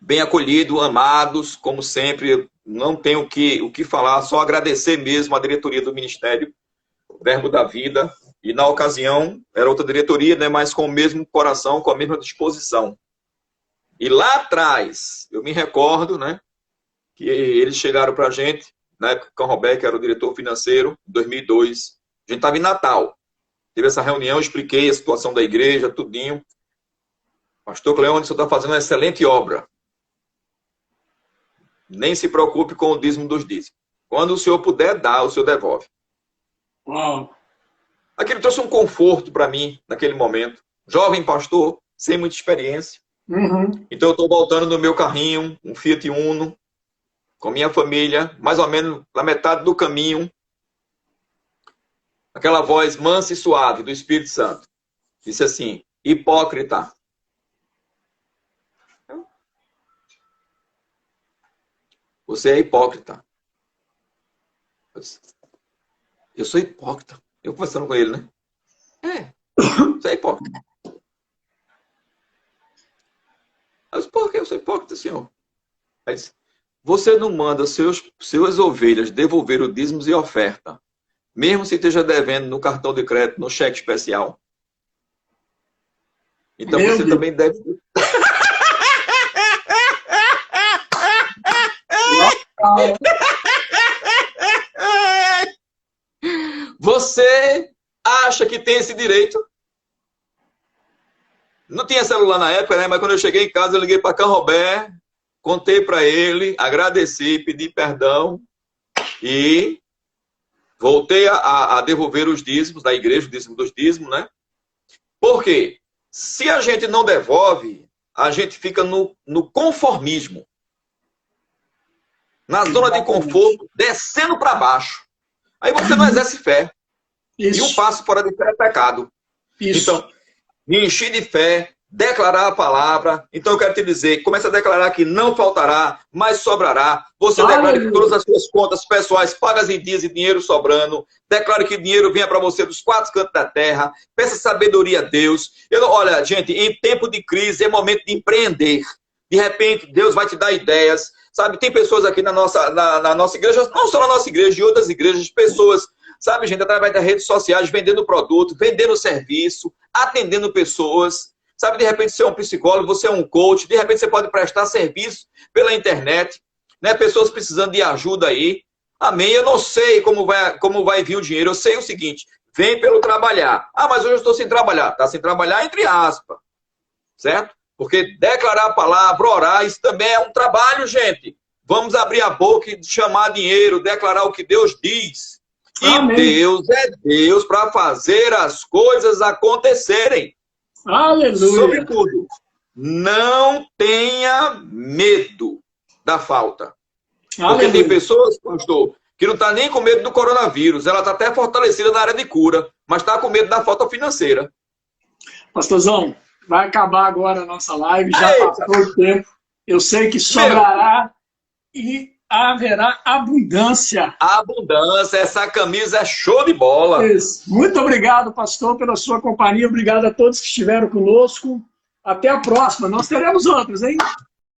bem acolhidos, amados, como sempre. Não tenho o que falar, só agradecer mesmo a diretoria do ministério, Verbo da Vida. E na ocasião, era outra diretoria, né, mas com o mesmo coração, com a mesma disposição. E lá atrás, eu me recordo, né, que eles chegaram para a gente, na época que o Roberto era o diretor financeiro, em 2002. A gente estava em Natal. Teve essa reunião, eu expliquei a situação da igreja, tudinho. Pastor Cleone, você está fazendo uma excelente obra. Nem se preocupe com o dízimo dos dízimos. Quando o senhor puder dar, o senhor devolve. Uau! Aquilo trouxe um conforto para mim, naquele momento. Jovem pastor, sem muita experiência. Uhum. Então eu estou voltando no meu carrinho, um Fiat Uno, com minha família, mais ou menos na metade do caminho. Aquela voz mansa e suave do Espírito Santo. Disse assim, hipócrita. Você é hipócrita. Eu sou hipócrita. Eu conversando com ele, né? Você é hipócrita. Mas por que eu sou hipócrita, senhor? Aí disse, você não manda suas ovelhas devolver o dízimos e oferta, mesmo se esteja devendo no cartão de crédito, no cheque especial. Então Meu você Deus. também deve... Você acha que tem esse direito? Não tinha celular na época, né? Mas quando eu cheguei em casa, eu liguei para Canrobé, contei para ele, agradeci, pedi perdão e voltei a devolver os dízimos da igreja, o dízimo dos dízimos, né? Por quê? Se a gente não devolve, a gente fica no conformismo. Na zona de conforto, descendo para baixo. Aí você não exerce fé. Isso. E um passo fora de fé é pecado. Isso. Então, me encher de fé, declarar a palavra. Então eu quero te dizer, comece a declarar que não faltará, mas sobrará. Você declare que todas as suas contas pessoais pagas em dias e dinheiro sobrando. Declare que dinheiro venha para você dos quatro cantos da terra. Peça sabedoria a Deus. Olha, gente, em tempo de crise é momento de empreender. De repente, Deus vai te dar ideias. Sabe, tem pessoas aqui na nossa igreja, não só na nossa igreja, de outras igrejas, pessoas, sabe, gente, através das redes sociais, vendendo produto, vendendo serviço, atendendo pessoas. Sabe, de repente você é um psicólogo, você é um coach, de repente você pode prestar serviço pela internet, né? Pessoas precisando de ajuda aí. Amém? Eu não sei como vai vir o dinheiro, eu sei o seguinte, vem pelo trabalhar. Ah, mas hoje eu estou sem trabalhar. Está sem trabalhar entre aspas, certo? Porque declarar a palavra, orar, isso também é um trabalho, gente. Vamos abrir a boca e chamar dinheiro, declarar o que Deus diz. E amém. Deus é Deus para fazer as coisas acontecerem. Aleluia. Sobretudo, não tenha medo da falta. Aleluia. Porque tem pessoas, pastor, que não está nem com medo do coronavírus. Ela está até fortalecida na área de cura, mas está com medo da falta financeira. Pastorzão, vai acabar agora a nossa live, já passou o tempo. Eu sei que sobrará e haverá abundância. Abundância, essa camisa é show de bola. Isso. Muito obrigado, pastor, pela sua companhia. Obrigado a todos que estiveram conosco. Até a próxima. Nós teremos outros, hein?